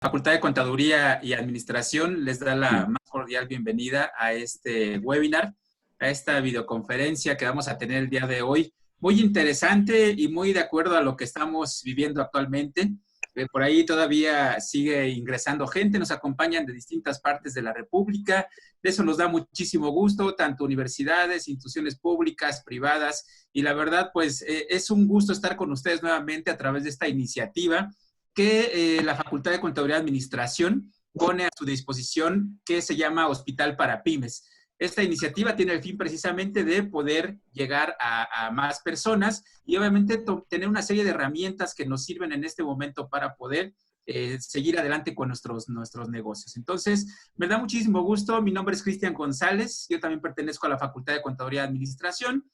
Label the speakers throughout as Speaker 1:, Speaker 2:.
Speaker 1: Facultad de Contaduría y Administración les da la más cordial bienvenida a este webinar, a esta videoconferencia que vamos a tener el día de hoy. Muy interesante y muy de acuerdo a lo que estamos viviendo actualmente. Por ahí todavía sigue ingresando gente, nos acompañan de distintas partes de la República. Eso nos da muchísimo gusto, tanto universidades, instituciones públicas, privadas. Y la verdad, pues es un gusto estar con ustedes nuevamente a través de esta iniciativa que la Facultad de Contaduría y Administración pone a su disposición, que se llama Hospital para Pymes. Esta iniciativa tiene el fin precisamente de poder llegar a más personas y obviamente tener una serie de herramientas que nos sirven en este momento para poder seguir adelante con nuestros negocios. Entonces, me da muchísimo gusto. Mi nombre es Cristian González. Yo también pertenezco a la Facultad de Contaduría y Administración.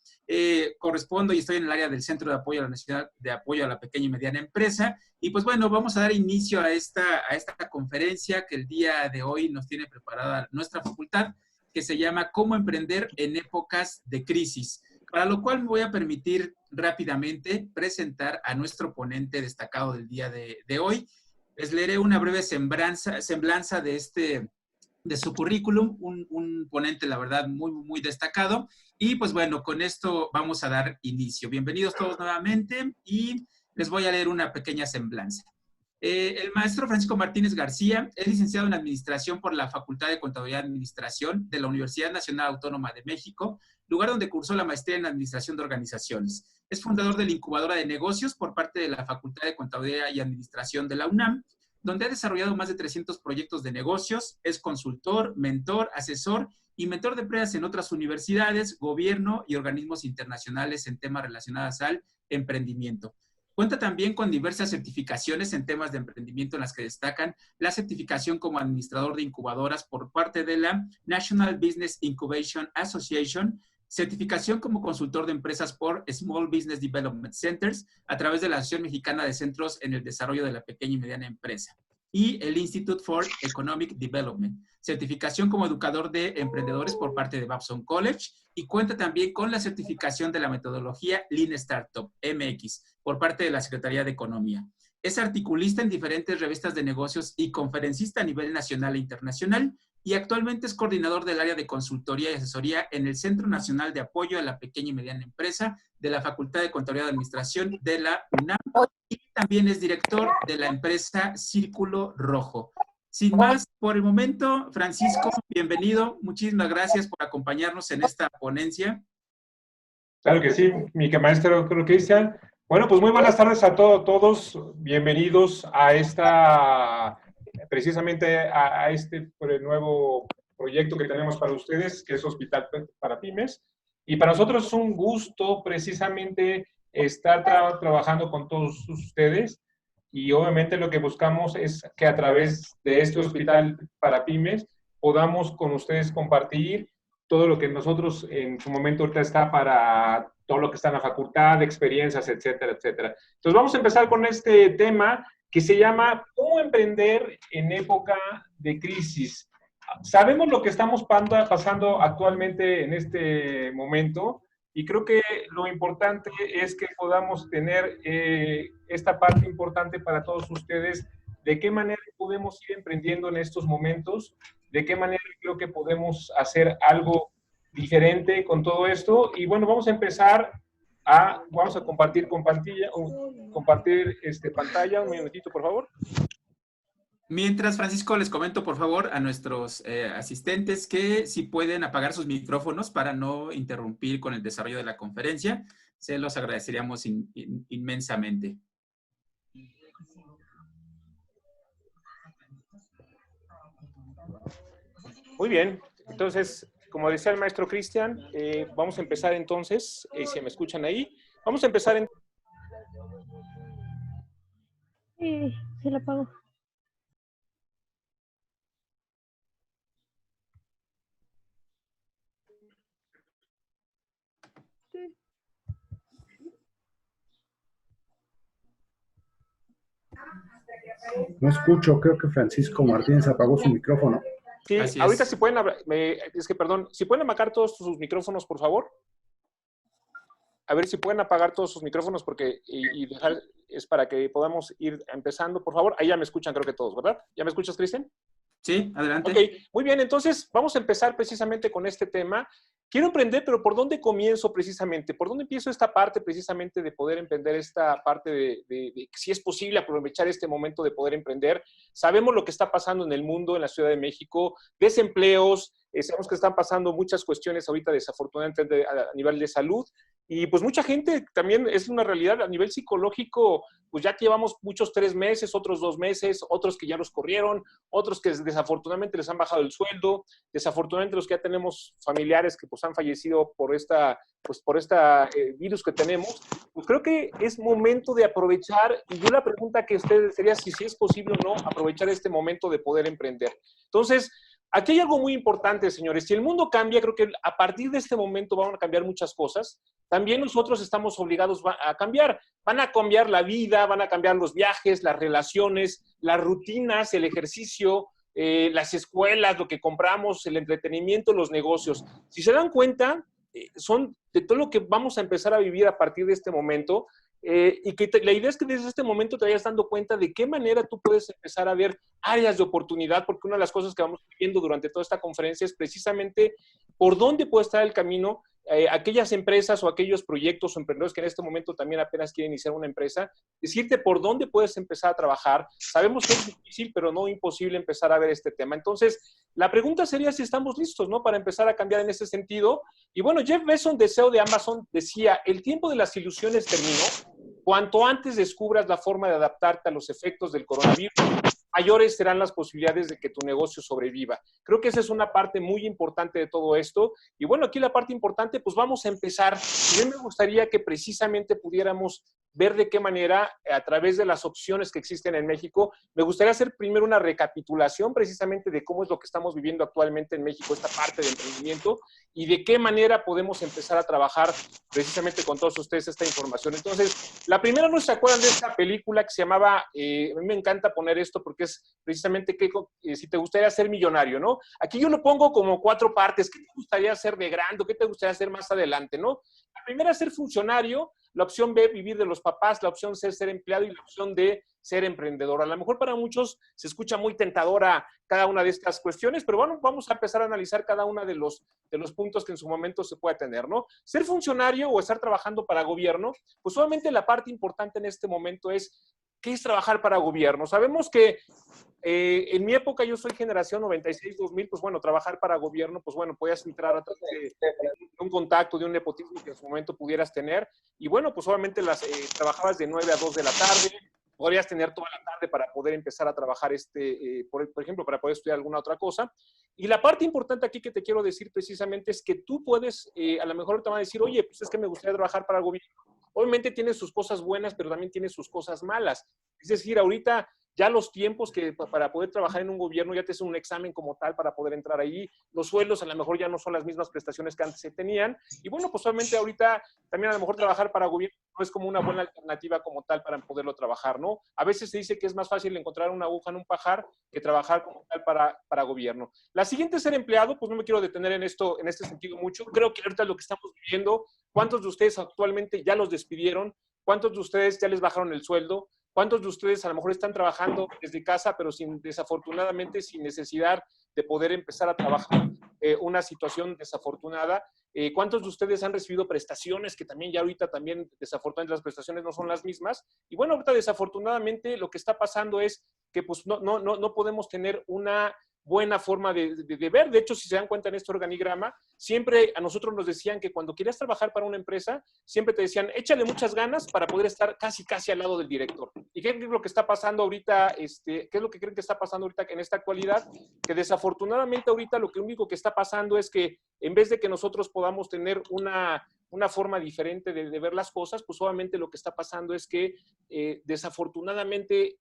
Speaker 1: Correspondo y estoy en el área del Centro de Apoyo a la Necesidad de Apoyo a la Pequeña y Mediana Empresa. Y pues bueno, vamos a dar inicio a esta conferencia que el día de hoy nos tiene preparada nuestra facultad, que se llama ¿Cómo emprender en épocas de crisis? Para lo cual me voy a permitir rápidamente presentar a nuestro ponente destacado del día de hoy. Les leeré una breve semblanza de su currículum, un ponente, la verdad, muy destacado. Y pues bueno, con esto vamos a dar inicio. Bienvenidos todos nuevamente y les voy a leer una pequeña semblanza. El maestro Francisco Martínez García es licenciado en Administración por la Facultad de Contaduría y Administración de la Universidad Nacional Autónoma de México, lugar donde cursó la maestría en Administración de Organizaciones. Es fundador de la Incubadora de Negocios por parte de la Facultad de Contaduría y Administración de la UNAM, donde ha desarrollado más de 300 proyectos de negocios, es consultor, mentor, asesor y mentor de empresas en otras universidades, gobierno y organismos internacionales en temas relacionados al emprendimiento. Cuenta también con diversas certificaciones en temas de emprendimiento en las que destacan la certificación como administrador de incubadoras por parte de la National Business Incubation Association, certificación como consultor de empresas por Small Business Development Centers a través de la Asociación Mexicana de Centros en el Desarrollo de la Pequeña y Mediana Empresa y el Institute for Economic Development, certificación como educador de emprendedores por parte de Babson College y cuenta también con la certificación de la metodología Lean Startup MX por parte de la Secretaría de Economía. Es articulista en diferentes revistas de negocios y conferencista a nivel nacional e internacional y actualmente es coordinador del área de consultoría y asesoría en el Centro Nacional de Apoyo a la Pequeña y Mediana Empresa de la Facultad de Contaduría y Administración de la UNAM y también es director de la empresa Círculo Rojo. Sin más, por el momento, Francisco, bienvenido. Muchísimas gracias por acompañarnos en esta ponencia.
Speaker 2: Claro que sí, mi maestro Cristian. Bueno, pues muy buenas tardes a todos. Bienvenidos a precisamente a este nuevo proyecto que tenemos para ustedes, que es Hospital para Pymes. Y para nosotros es un gusto precisamente estar trabajando con todos ustedes. Y obviamente lo que buscamos es que a través de este Hospital para Pymes podamos con ustedes compartir todo lo que nosotros en su momento ahorita está para todo lo que está en la facultad, experiencias, etcétera, etcétera. Entonces vamos a empezar con este tema que se llama ¿Cómo emprender en época de crisis? Sabemos lo que estamos pasando actualmente en este momento y creo que lo importante es que podamos tener esta parte importante para todos ustedes, de qué manera podemos ir emprendiendo en estos momentos, de qué manera creo que podemos hacer algo diferente con todo esto. Y bueno, vamos a empezar vamos a compartir pantalla. Un minutito, por favor.
Speaker 1: Mientras, Francisco, les comento, por favor, a nuestros asistentes que si pueden apagar sus micrófonos para no interrumpir con el desarrollo de la conferencia, se los agradeceríamos inmensamente.
Speaker 2: Muy bien, entonces, como decía el maestro Cristian, vamos a empezar entonces, si me escuchan ahí, vamos a empezar en...
Speaker 3: Sí, se lo apago.
Speaker 4: No escucho, creo que Francisco Martínez apagó su micrófono.
Speaker 2: Sí, ahorita si pueden, si pueden apagar todos sus micrófonos, por favor. A ver si pueden apagar todos sus micrófonos porque y dejar, es para que podamos ir empezando, por favor. Ahí ya me escuchan, creo que todos, ¿verdad? ¿Ya me escuchas, Cristian?
Speaker 1: Sí, adelante.
Speaker 2: Ok, muy bien. Entonces, vamos a empezar precisamente con este tema. Quiero emprender, pero ¿por dónde comienzo precisamente? ¿Por dónde empiezo esta parte precisamente de poder emprender esta parte de si es posible aprovechar este momento de poder emprender? Sabemos lo que está pasando en el mundo, en la Ciudad de México, desempleos, sabemos que están pasando muchas cuestiones ahorita desafortunadamente a nivel de salud y pues mucha gente también es una realidad a nivel psicológico, pues ya llevamos muchos 3 meses, otros 2 meses, otros que ya los corrieron, otros que desafortunadamente les han bajado el sueldo, desafortunadamente los que ya tenemos familiares que pues han fallecido por esta virus que tenemos, pues creo que es momento de aprovechar, y yo la pregunta que ustedes sería si es posible o no aprovechar este momento de poder emprender. Entonces, aquí hay algo muy importante, señores. Si el mundo cambia, creo que a partir de este momento van a cambiar muchas cosas. También nosotros estamos obligados a cambiar. Van a cambiar la vida, van a cambiar los viajes, las relaciones, las rutinas, el ejercicio, las escuelas, lo que compramos, el entretenimiento, los negocios. Si se dan cuenta, son de todo lo que vamos a empezar a vivir a partir de este momento. Y que la idea es que desde este momento te vayas dando cuenta de qué manera tú puedes empezar a ver áreas de oportunidad, porque una de las cosas que vamos viendo durante toda esta conferencia es precisamente por dónde puede estar el camino. Aquellas empresas o aquellos proyectos o emprendedores que en este momento también apenas quieren iniciar una empresa, decirte por dónde puedes empezar a trabajar. Sabemos que es difícil, pero no imposible empezar a ver este tema. Entonces, la pregunta sería si estamos listos, ¿no? Para empezar a cambiar en ese sentido. Y bueno, Jeff Bezos, CEO de Amazon, decía, el tiempo de las ilusiones terminó. Cuanto antes descubras la forma de adaptarte a los efectos del coronavirus, mayores serán las posibilidades de que tu negocio sobreviva. Creo que esa es una parte muy importante de todo esto. Y bueno, aquí la parte importante, pues vamos a empezar. Y a mí me gustaría que precisamente pudiéramos ver de qué manera, a través de las opciones que existen en México, me gustaría hacer primero una recapitulación precisamente de cómo es lo que estamos viviendo actualmente en México, esta parte de emprendimiento, y de qué manera podemos empezar a trabajar precisamente con todos ustedes esta información. Entonces, la primera, ¿no se acuerdan de esta película que se llamaba, a mí me encanta poner esto porque es precisamente que, si te gustaría ser millonario, ¿no? Aquí yo lo pongo como 4 partes. ¿Qué te gustaría hacer de grande? ¿Qué te gustaría hacer más adelante, no? La primera, ser funcionario. La opción B, vivir de los papás. La opción C, ser empleado. Y la opción D, ser emprendedor. A lo mejor para muchos se escucha muy tentadora cada una de estas cuestiones, pero bueno, vamos a empezar a analizar cada uno de los puntos que en su momento se puede tener, ¿no? Ser funcionario o estar trabajando para gobierno, pues obviamente la parte importante en este momento es, ¿qué es trabajar para gobierno? Sabemos que en mi época, yo soy generación 96-2000, pues bueno, trabajar para gobierno, pues bueno, podías entrar a través de un contacto, de un nepotismo que en su momento pudieras tener, y bueno, pues obviamente trabajabas de 9 a 2 de la tarde, podrías tener toda la tarde para poder empezar a trabajar, por ejemplo, para poder estudiar alguna otra cosa. Y la parte importante aquí que te quiero decir precisamente es que tú puedes, a lo mejor te van a decir, oye, pues es que me gustaría trabajar para el gobierno. Obviamente tiene sus cosas buenas, pero también tiene sus cosas malas. Es decir, ahorita ya los tiempos que para poder trabajar en un gobierno ya te hacen un examen como tal para poder entrar ahí. Los sueldos a lo mejor ya no son las mismas prestaciones que antes se tenían. Y bueno, pues obviamente ahorita también a lo mejor trabajar para gobierno no es como una buena alternativa como tal para poderlo trabajar, ¿no? A veces se dice que es más fácil encontrar una aguja en un pajar que trabajar como tal para gobierno. La siguiente es ser empleado, pues no me quiero detener en esto, en este sentido mucho. Creo que ahorita lo que estamos viviendo, ¿cuántos de ustedes actualmente ya los despidieron? ¿Cuántos de ustedes ya les bajaron el sueldo? ¿Cuántos de ustedes a lo mejor están trabajando desde casa, pero desafortunadamente sin necesidad de poder empezar a trabajar una situación desafortunada? ¿Cuántos de ustedes han recibido prestaciones que también ya ahorita también desafortunadamente las prestaciones no son las mismas? Y bueno, ahorita desafortunadamente lo que está pasando es que pues no podemos tener una buena forma de ver. De hecho, si se dan cuenta en este organigrama, siempre a nosotros nos decían que cuando querías trabajar para una empresa, siempre te decían, échale muchas ganas para poder estar casi al lado del director. ¿Y qué es lo que está pasando ahorita? ¿Qué es lo que creen que está pasando ahorita en esta actualidad? Que desafortunadamente ahorita lo único que está pasando es que en vez de que nosotros podamos tener una forma diferente de ver las cosas, pues obviamente lo que está pasando es que desafortunadamente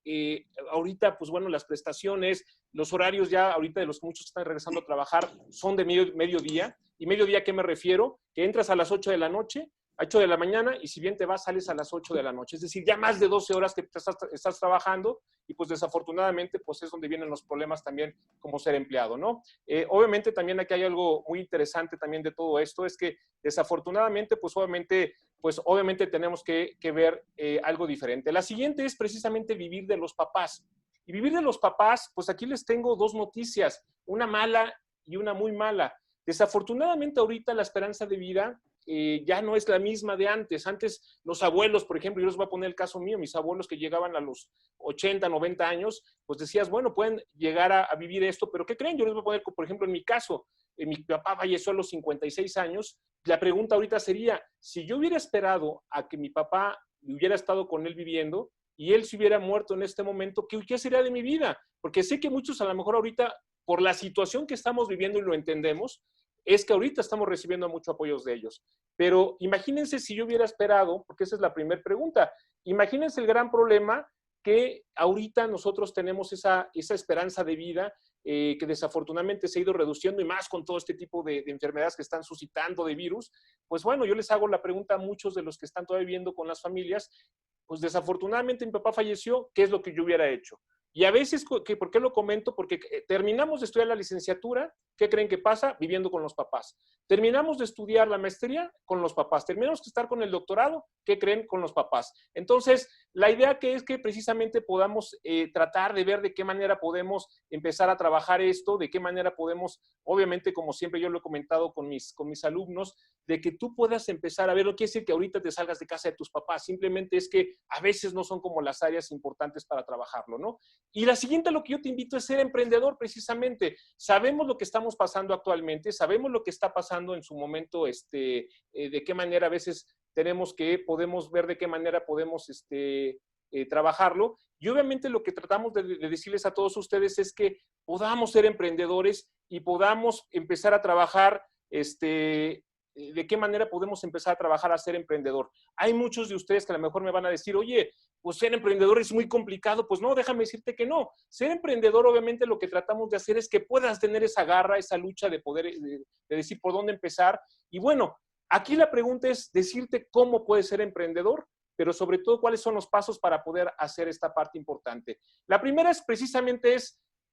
Speaker 2: ahorita, pues bueno, las prestaciones, los horarios ya ahorita de los que muchos están regresando a trabajar son de mediodía. ¿Y mediodía a qué me refiero? Que entras a las 8 de la noche,
Speaker 5: a 8 de la mañana y si bien te vas, sales a las 8 de la noche. Es decir, ya más de 12 horas que estás trabajando y pues desafortunadamente pues es donde vienen los problemas también como ser empleado, ¿no? Obviamente también aquí hay algo muy interesante también de todo esto, es que desafortunadamente pues obviamente tenemos que ver algo diferente. La siguiente es precisamente vivir de los papás. Y vivir de los papás, pues aquí les tengo dos noticias, una mala y una muy mala. Desafortunadamente ahorita la esperanza de vida ya no es la misma de antes. Antes los abuelos, por ejemplo, yo les voy a poner el caso mío, mis abuelos que llegaban a los 80, 90 años, pues decías, bueno, pueden llegar a vivir esto, pero ¿qué creen? Yo les voy a poner, por ejemplo, en mi caso, mi papá falleció a los 56 años. La pregunta ahorita sería, si yo hubiera esperado a que mi papá hubiera estado con él viviendo y él se hubiera muerto en este momento, ¿qué sería de mi vida? Porque sé que muchos a lo mejor ahorita, por la situación que estamos viviendo y lo entendemos, es que ahorita estamos recibiendo mucho apoyo de ellos. Pero imagínense si yo hubiera esperado, porque esa es la primera pregunta, imagínense el gran problema que ahorita nosotros tenemos esa esperanza de vida que desafortunadamente se ha ido reduciendo y más con todo este tipo de enfermedades que están suscitando de virus. Pues bueno, yo les hago la pregunta a muchos de los que están todavía viviendo con las familias, pues desafortunadamente mi papá falleció, ¿qué es lo que yo hubiera hecho? Y a veces, ¿por qué lo comento? Porque terminamos de estudiar la licenciatura, ¿qué creen que pasa? Viviendo con los papás. Terminamos de estudiar la maestría con los papás. Terminamos de estar con el doctorado, ¿qué creen? Con los papás. Entonces, la idea que es que precisamente podamos tratar de ver de qué manera podemos empezar a trabajar esto, de qué manera podemos, obviamente, como siempre yo lo he comentado con mis alumnos, de que tú puedas empezar a ver, no quiere decir que ahorita te salgas de casa de tus papás, simplemente es que a veces no son como las áreas importantes para trabajarlo, ¿no? Y la siguiente, lo que yo te invito es ser emprendedor precisamente. Sabemos lo que estamos pasando actualmente, sabemos lo que está pasando en su momento, de qué manera a veces podemos ver de qué manera podemos trabajarlo. Y obviamente lo que tratamos de decirles a todos ustedes es que podamos ser emprendedores y podamos empezar a trabajar de qué manera podemos empezar a trabajar a ser emprendedor. Hay muchos de ustedes que a lo mejor me van a decir, oye, pues ser emprendedor es muy complicado. Pues no, déjame decirte que no. Ser emprendedor, obviamente, lo que tratamos de hacer es que puedas tener esa garra, esa lucha de poder, de decir por dónde empezar. Y bueno, aquí la pregunta es decirte cómo puedes ser emprendedor, pero sobre todo cuáles son los pasos para poder hacer esta parte importante. La primera es precisamente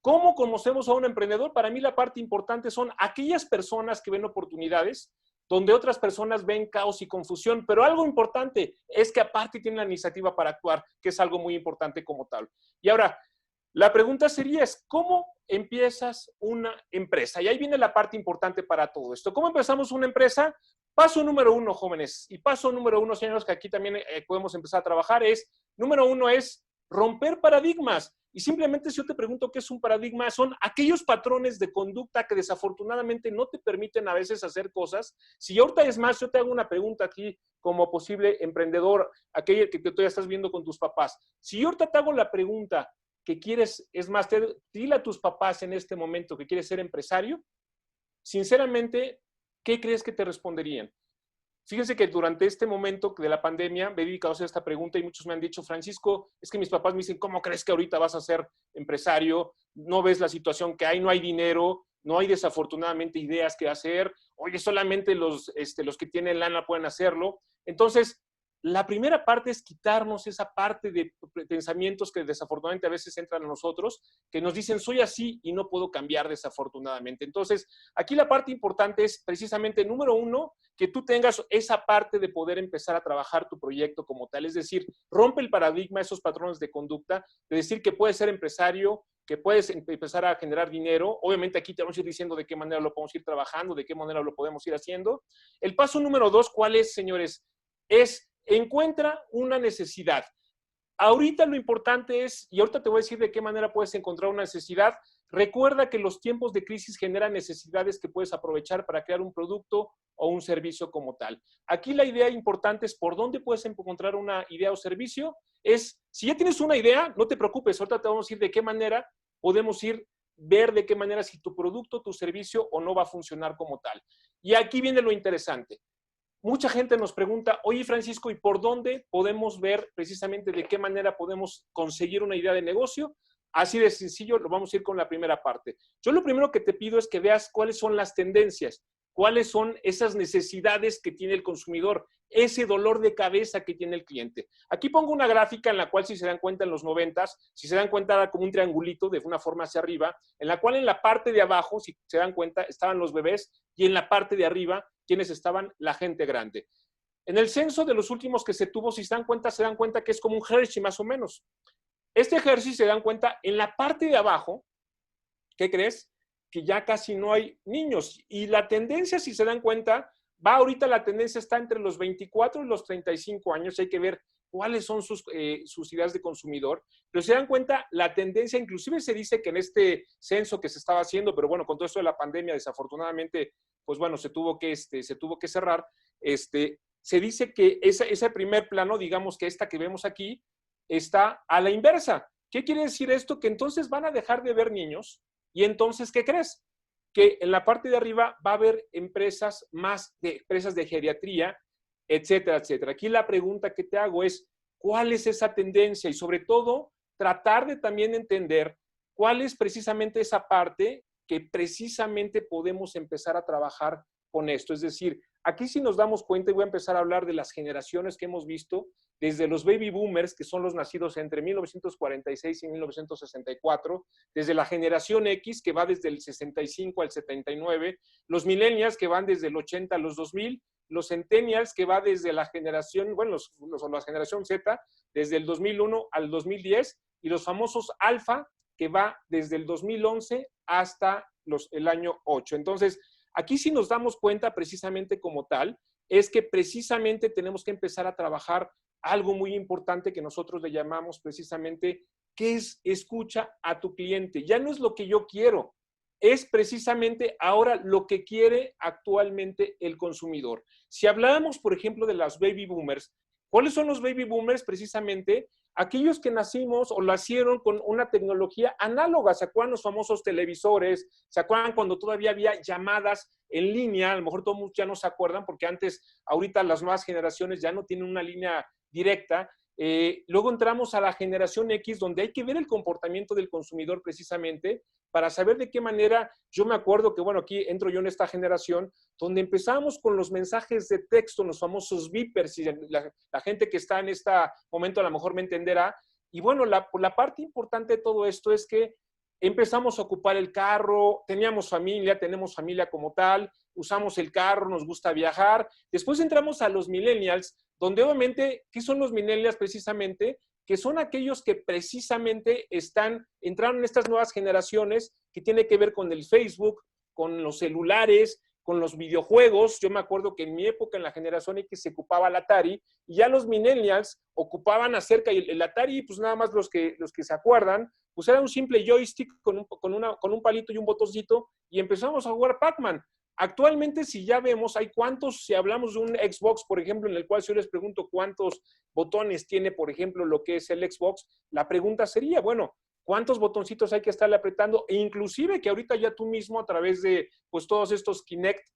Speaker 5: ¿cómo conocemos a un emprendedor? Para mí la parte importante son aquellas personas que ven oportunidades, donde otras personas ven caos y confusión, pero algo importante es que aparte tienen la iniciativa para actuar, que es algo muy importante como tal. Y ahora, la pregunta sería ¿cómo empiezas una empresa? Y ahí viene la parte importante para todo esto. ¿Cómo empezamos una empresa? Paso número 1, jóvenes, y paso número 1, señores, que aquí también podemos empezar a trabajar, número 1 es romper paradigmas. Y simplemente si yo te pregunto qué es un paradigma, son aquellos patrones de conducta que desafortunadamente no te permiten a veces hacer cosas. Si ahorita es más, yo te hago una pregunta aquí como posible emprendedor, aquel que tú ya estás viendo con tus papás. Si yo ahorita te hago la pregunta que quieres, es más, dile a tus papás en este momento que quieres ser empresario, sinceramente, ¿qué crees que te responderían? Fíjense que durante este momento de la pandemia me he dedicado a hacer esta pregunta y muchos me han dicho, Francisco, es que mis papás me dicen, ¿cómo crees que ahorita vas a ser empresario? No ves la situación que hay, no hay dinero, no hay desafortunadamente ideas que hacer. Oye, solamente los que tienen lana pueden hacerlo. Entonces, la primera parte es quitarnos esa parte de pensamientos que desafortunadamente a veces entran a nosotros, que nos dicen, soy así y no puedo cambiar desafortunadamente. Entonces, aquí la parte importante es precisamente, número 1, que tú tengas esa parte de poder empezar a trabajar tu proyecto como tal. Es decir, rompe el paradigma, esos patrones de conducta, de decir que puedes ser empresario, que puedes empezar a generar dinero. Obviamente aquí te vamos a ir diciendo de qué manera lo podemos ir trabajando, de qué manera lo podemos ir haciendo. El paso número 2, ¿cuál es, señores? Encuentra una necesidad. Ahorita lo importante es, y ahorita te voy a decir de qué manera puedes encontrar una necesidad. Recuerda que los tiempos de crisis generan necesidades que puedes aprovechar para crear un producto o un servicio como tal. Aquí la idea importante es por dónde puedes encontrar una idea o servicio. Si ya tienes una idea, no te preocupes, ahorita te vamos a decir de qué manera podemos ver de qué manera si tu producto, tu servicio o no va a funcionar como tal. Y aquí viene lo interesante. Mucha gente nos pregunta, oye Francisco, ¿y por dónde podemos ver precisamente de qué manera podemos conseguir una idea de negocio? Así de sencillo, lo vamos a ir con la primera parte. Yo lo primero que te pido es que veas cuáles son las tendencias. cuáles son esas necesidades que tiene el consumidor, ese dolor de cabeza que tiene el cliente. Aquí pongo una gráfica en la cual, si se dan cuenta, en los 90s, si se dan cuenta, era como un triangulito de una forma hacia arriba, en la cual en la parte de abajo, si se dan cuenta, estaban los bebés, y en la parte de arriba, quienes estaban, la gente grande. En el censo de los últimos que se tuvo, si se dan cuenta que es como un Hershey más o menos. Este Hershey, se dan cuenta, en la parte de abajo, ¿qué crees? Que ya casi no hay niños. Y la tendencia, si se dan cuenta, ahorita la tendencia está entre los 24 y los 35 años. Hay que ver cuáles son sus ideas de consumidor. Pero se dan cuenta, la tendencia, inclusive se dice que en este censo que se estaba haciendo, pero bueno, con todo esto de la pandemia, desafortunadamente, pues bueno, se tuvo que cerrar. Se dice que ese primer plano, digamos que esta que vemos aquí, está a la inversa. ¿Qué quiere decir esto? Que entonces van a dejar de ver niños. Y entonces, ¿qué crees? Que en la parte de arriba va a haber empresas de geriatría, etcétera, etcétera. Aquí la pregunta que te hago es, ¿cuál es esa tendencia? Y sobre todo, tratar de también entender cuál es precisamente esa parte que precisamente podemos empezar a trabajar con esto. Es decir, aquí sí nos damos cuenta, y voy a empezar a hablar de las generaciones que hemos visto, desde los baby boomers, que son los nacidos entre 1946 y 1964, desde la generación X, que va desde el 65 al 79, los millennials, que van desde el 80 a los 2000, los centennials, que va desde la generación, bueno, la generación Z, desde el 2001 al 2010, y los famosos alfa, que va desde el 2011 hasta el año 8. Entonces, aquí sí nos damos cuenta precisamente como tal, es que precisamente tenemos que empezar a trabajar algo muy importante que nosotros le llamamos precisamente, que es escucha a tu cliente. Ya no es lo que yo quiero, es precisamente ahora lo que quiere actualmente el consumidor. Si hablamos, por ejemplo, de las baby boomers, ¿cuáles son los baby boomers? Precisamente aquellos que nacimos o nacieron con una tecnología análoga. ¿Se acuerdan los famosos televisores? ¿Se acuerdan cuando todavía había llamadas en línea? A lo mejor todos ya no se acuerdan porque antes, ahorita las nuevas generaciones ya no tienen una línea directa. Luego entramos a la generación X, donde hay que ver el comportamiento del consumidor precisamente para saber de qué manera. Yo me acuerdo que, bueno, aquí entro yo en esta generación, donde empezamos con los mensajes de texto, los famosos beepers, y la gente que está en este momento a lo mejor me entenderá. Y bueno, la parte importante de todo esto es que empezamos a ocupar el carro, tenemos familia, tenemos familia como tal, usamos el carro, nos gusta viajar. Después entramos a los millennials, donde obviamente, ¿qué son los millennials precisamente? Que son aquellos que precisamente entraron en estas nuevas generaciones que tiene que ver con el Facebook, con los celulares, con los videojuegos. Yo me acuerdo que en mi época, en la generación X, se ocupaba el Atari, y ya los millennials ocupaban acerca, y el Atari, pues nada más los que se acuerdan, pues era un simple joystick con un palito y un botoncito, y empezamos a jugar Pac-Man. Actualmente, si ya vemos, si hablamos de un Xbox, por ejemplo, en el cual si yo les pregunto cuántos botones tiene, por ejemplo, lo que es el Xbox, la pregunta sería, bueno, ¿cuántos botoncitos hay que estarle apretando? E inclusive que ahorita ya tú mismo, a través de pues todos estos Kinect,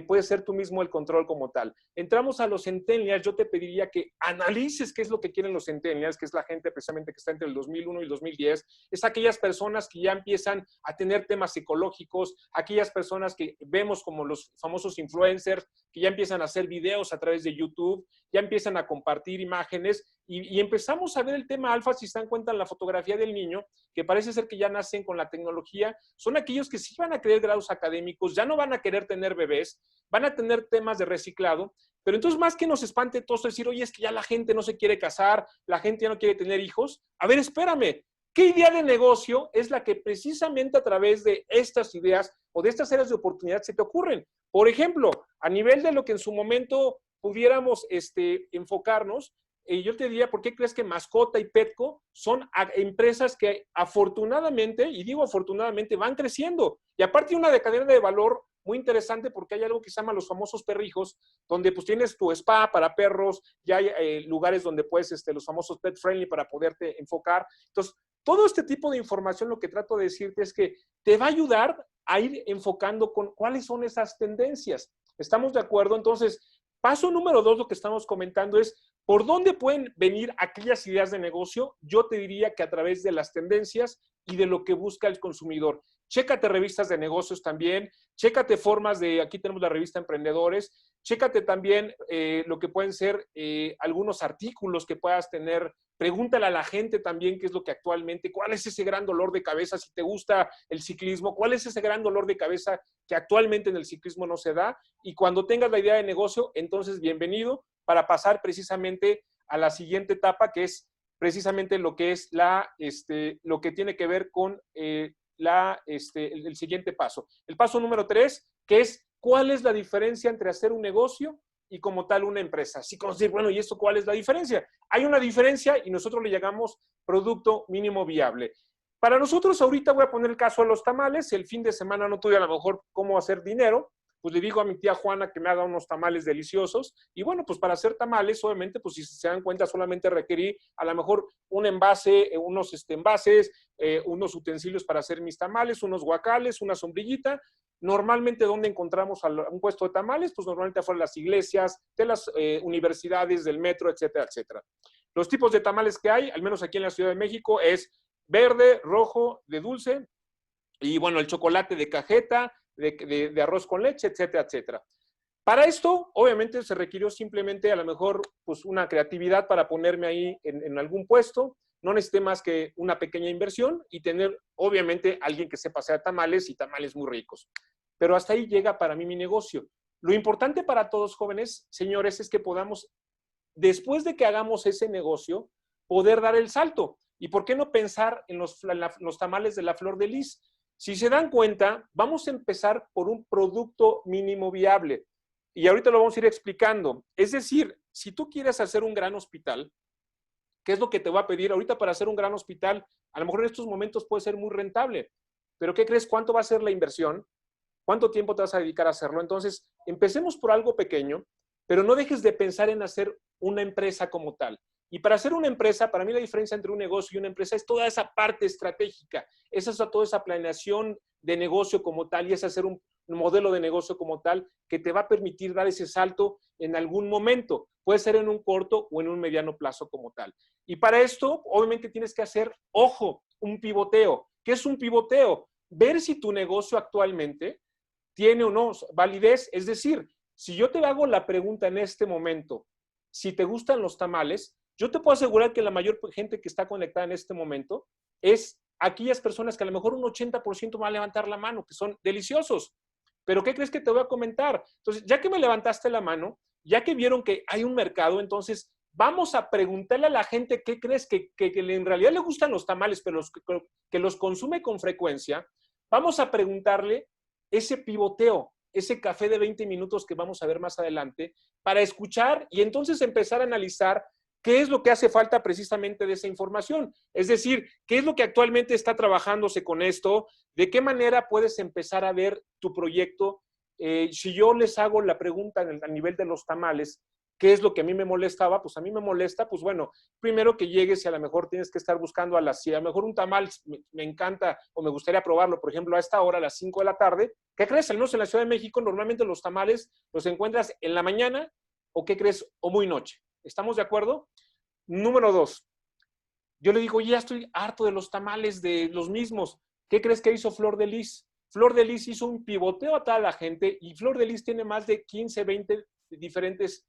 Speaker 5: puedes ser tú mismo el control como tal. Entramos a los centennials. Yo te pediría que analices qué es lo que quieren los centennials, que es la gente precisamente que está entre el 2001 y el 2010. Es aquellas personas que ya empiezan a tener temas psicológicos, aquellas personas que vemos como los famosos influencers, que ya empiezan a hacer videos a través de YouTube, ya empiezan a compartir imágenes, y empezamos a ver el tema alfa. Si se dan cuenta en la fotografía del niño, que parece ser que ya nacen con la tecnología, son aquellos que sí van a querer grados académicos, ya no van a querer tener bebés, van a tener temas de reciclado. Pero entonces, más que nos espante todo esto, decir, oye, es que ya la gente no se quiere casar, la gente ya no quiere tener hijos. A ver, espérame, ¿qué idea de negocio es la que precisamente a través de estas ideas o de estas áreas de oportunidad se te ocurren? Por ejemplo, a nivel de lo que en su momento pudiéramos enfocarnos, yo te diría, ¿por qué crees que Mascota y Petco son empresas que afortunadamente, y digo afortunadamente, van creciendo? Y aparte una cadena de valor muy interesante, porque hay algo que se llama los famosos perrijos, donde pues tienes tu spa para perros, ya hay lugares donde puedes, los famosos pet friendly para poderte enfocar. Entonces, todo este tipo de información, lo que trato de decirte es que te va a ayudar a ir enfocando con cuáles son esas tendencias. ¿Estamos de acuerdo? Entonces, paso número 2, lo que estamos comentando es ¿Por dónde pueden venir aquellas ideas de negocio? Yo te diría que a través de las tendencias y de lo que busca el consumidor. Chécate revistas de negocios también, chécate formas de, aquí tenemos la revista Emprendedores, chécate también lo que pueden ser algunos artículos que puedas tener. Pregúntale a la gente también qué es lo que actualmente, cuál es ese gran dolor de cabeza si te gusta el ciclismo, cuál es ese gran dolor de cabeza que actualmente en el ciclismo no se da. Y cuando tengas la idea de negocio, entonces bienvenido para pasar precisamente a la siguiente etapa, que es precisamente lo que es lo que tiene que ver con el siguiente paso. El paso número 3, que es cuál es la diferencia entre hacer un negocio y como tal una empresa. Así como decir, bueno, ¿y esto cuál es la diferencia? Hay una diferencia y nosotros le llamamos producto mínimo viable. Para nosotros ahorita voy a poner el caso de los tamales. El fin de semana no tuve a lo mejor cómo hacer dinero, pues le digo a mi tía Juana que me haga unos tamales deliciosos. Y bueno, pues para hacer tamales, obviamente, pues si se dan cuenta, solamente requerí a lo mejor un envase, unos envases, unos utensilios para hacer mis tamales, unos guacales, una sombrillita. Normalmente, ¿dónde encontramos un puesto de tamales? Pues normalmente afuera de las iglesias, de las universidades, del metro, etcétera, etcétera. Los tipos de tamales que hay, al menos aquí en la Ciudad de México, es verde, rojo, de dulce, y bueno, el chocolate de cajeta, de arroz con leche, etcétera, etcétera. Para esto, obviamente, se requirió simplemente a lo mejor pues una creatividad para ponerme ahí en algún puesto. No necesité más que una pequeña inversión y tener, obviamente, alguien que sepa hacer tamales y tamales muy ricos. Pero hasta ahí llega para mí mi negocio. Lo importante para todos, jóvenes, señores, es que podamos, después de que hagamos ese negocio, poder dar el salto. ¿Y por qué no pensar en los tamales de la flor de lis? Si se dan cuenta, vamos a empezar por un producto mínimo viable. Y ahorita lo vamos a ir explicando. Es decir, si tú quieres hacer un gran hospital, ¿qué es lo que te va a pedir? Ahorita para hacer un gran hospital, a lo mejor en estos momentos puede ser muy rentable. Pero ¿qué crees? ¿Cuánto va a ser la inversión? ¿Cuánto tiempo te vas a dedicar a hacerlo? Entonces, empecemos por algo pequeño, pero no dejes de pensar en hacer una empresa como tal. Y para hacer una empresa, para mí la diferencia entre un negocio y una empresa es toda esa parte estratégica, toda esa planeación de negocio como tal y es hacer un modelo de negocio como tal que te va a permitir dar ese salto en algún momento. Puede ser en un corto o en un mediano plazo como tal. Y para esto, obviamente tienes que hacer, ojo, un pivoteo. ¿Qué es un pivoteo? Ver si tu negocio actualmente tiene o no validez. Es decir, si yo te hago la pregunta en este momento, si te gustan los tamales, yo te puedo asegurar que la mayor gente que está conectada en este momento es aquellas personas que a lo mejor un 80% van a levantar la mano, que son deliciosos. Pero ¿qué crees que te voy a comentar? Entonces, ya que me levantaste la mano, ya que vieron que hay un mercado, entonces vamos a preguntarle a la gente qué crees que en realidad le gustan los tamales, pero que los consume con frecuencia. Vamos a preguntarle ese pivoteo, ese café de 20 minutos que vamos a ver más adelante, para escuchar y entonces empezar a analizar qué es lo que hace falta precisamente de esa información. Es decir, qué es lo que actualmente está trabajándose con esto, de qué manera puedes empezar a ver tu proyecto. Si yo les hago la pregunta a nivel de los tamales, ¿qué es lo que a mí me molestaba? Pues a mí me molesta, pues bueno, primero que llegues y a lo mejor tienes que estar buscando si a lo mejor un tamal me encanta o me gustaría probarlo, por ejemplo, a esta hora, a las 5 de la tarde, ¿qué crees? Al menos en la Ciudad de México, normalmente los tamales los encuentras en la mañana o ¿qué crees? O muy noche. ¿Estamos de acuerdo? Número 2. Yo le digo, ya estoy harto de los tamales, de los mismos. ¿Qué crees que hizo Flor de Lis? Flor de Lis hizo un pivoteo a toda la gente y Flor de Lis tiene más de 15, 20 diferentes,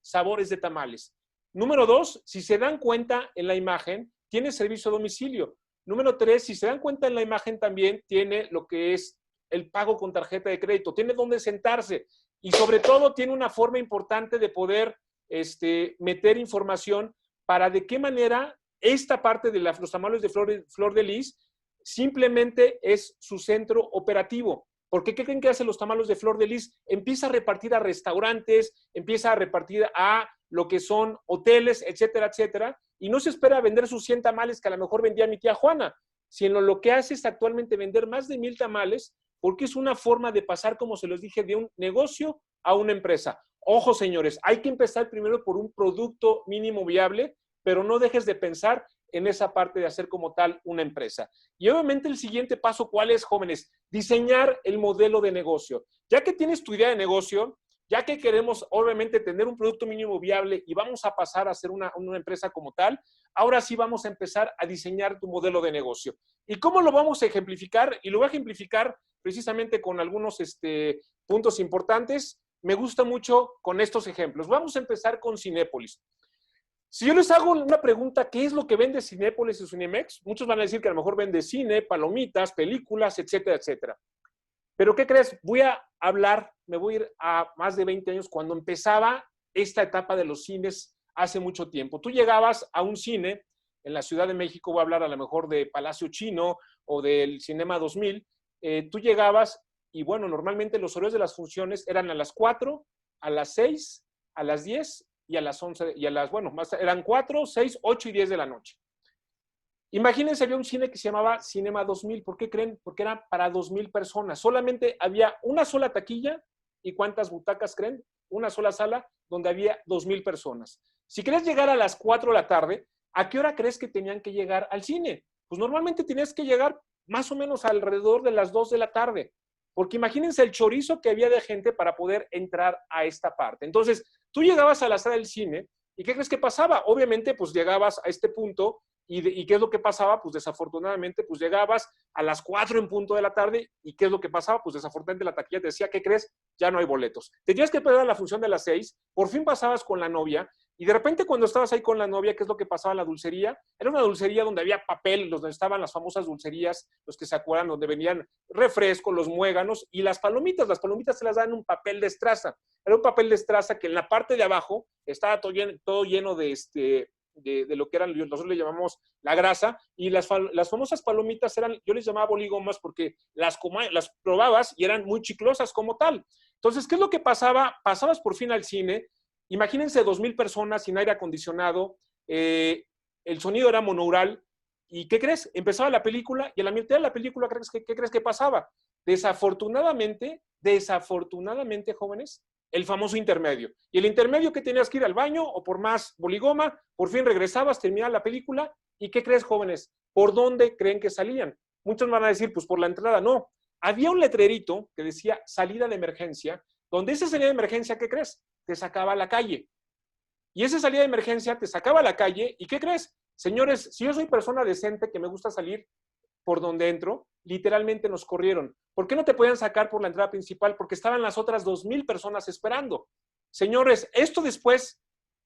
Speaker 5: sabores de tamales. Número 2, si se dan cuenta en la imagen, tiene servicio a domicilio. Número 3, si se dan cuenta en la imagen también tiene lo que es el pago con tarjeta de crédito, tiene dónde sentarse y sobre todo tiene una forma importante de poder meter información para de qué manera esta parte de los tamales de Flor de Lis simplemente es su centro operativo. ¿Por qué creen que hacen los tamales de Flor de Lis? Empieza a repartir a restaurantes, empieza a repartir a lo que son hoteles, etcétera, etcétera, y no se espera vender sus 100 tamales que a lo mejor vendía mi tía Juana, sino lo que hace es actualmente vender más de 1000 tamales porque es una forma de pasar, como se los dije, de un negocio a una empresa. Ojo, señores, hay que empezar primero por un producto mínimo viable, pero no dejes de pensar en esa parte de hacer como tal una empresa. Y obviamente el siguiente paso, ¿cuál es, jóvenes? Diseñar el modelo de negocio. Ya que tienes tu idea de negocio, ya que queremos obviamente tener un producto mínimo viable y vamos a pasar a ser una empresa como tal, ahora sí vamos a empezar a diseñar tu modelo de negocio. ¿Y cómo lo vamos a ejemplificar? Y lo voy a ejemplificar precisamente con algunos puntos importantes. Me gusta mucho con estos ejemplos. Vamos a empezar con Cinépolis. Si yo les hago una pregunta, ¿qué es lo que vende Cinépolis y Cinemex? Muchos van a decir que a lo mejor vende cine, palomitas, películas, etcétera, etcétera. Pero ¿qué crees? Me voy a ir a más de 20 años cuando empezaba esta etapa de los cines hace mucho tiempo. Tú llegabas a un cine en la Ciudad de México, voy a hablar a lo mejor de Palacio Chino o del Cinema 2000, tú llegabas y bueno, normalmente los horarios de las funciones eran a las 4, a las 6, a las 10 y a las 11, eran 4, 6, 8 y 10 de la noche. Imagínense, había un cine que se llamaba Cinema 2000. ¿Por qué creen? Porque era para 2,000 personas. Solamente había una sola taquilla. ¿Y cuántas butacas creen? Una sola sala donde había 2,000 personas. Si querías llegar a las 4 de la tarde, ¿a qué hora crees que tenían que llegar al cine? Pues normalmente tenías que llegar más o menos alrededor de las 2 de la tarde. Porque imagínense el chorizo que había de gente para poder entrar a esta parte. Entonces, tú llegabas a la sala del cine y ¿qué crees que pasaba? Obviamente, pues llegabas a este punto y ¿qué es lo que pasaba? Pues desafortunadamente, pues llegabas a las 4 en punto de la tarde y ¿qué es lo que pasaba? Pues desafortunadamente la taquilla te decía, ¿qué crees? Ya no hay boletos. Tenías que esperar a la función de las 6, por fin pasabas con la novia y de repente cuando estabas ahí con la novia, ¿qué es lo que pasaba en la dulcería? Era una dulcería donde había papel, donde estaban las famosas dulcerías, los que se acuerdan, donde venían refrescos, los muéganos y las palomitas. Las palomitas se las dan en un papel de estraza. Era un papel de estraza que en la parte de abajo estaba todo lleno de lo que eran, nosotros le llamamos la grasa, y las famosas palomitas eran, yo les llamaba boligomas porque las probabas y eran muy chiclosas como tal. Entonces, ¿qué es lo que pasaba? Pasabas por fin al cine, imagínense 2,000 personas sin aire acondicionado, el sonido era monoural, ¿y qué crees? Empezaba la película y a la mitad de la película, ¿qué crees que pasaba? Desafortunadamente, jóvenes, el famoso intermedio. Y el intermedio que tenías que ir al baño o por más boligoma, por fin regresabas, terminaba la película. ¿Y qué crees, jóvenes? ¿Por dónde creen que salían? Muchos van a decir, pues por la entrada. No. Había un letrerito que decía salida de emergencia, donde esa salida de emergencia, ¿qué crees? Te sacaba a la calle. Y esa salida de emergencia te sacaba a la calle. ¿Y qué crees? Señores, si yo soy persona decente que me gusta salir por donde entro, literalmente nos corrieron. ¿Por qué no te podían sacar por la entrada principal? Porque estaban las otras 2,000 personas esperando. Señores, esto después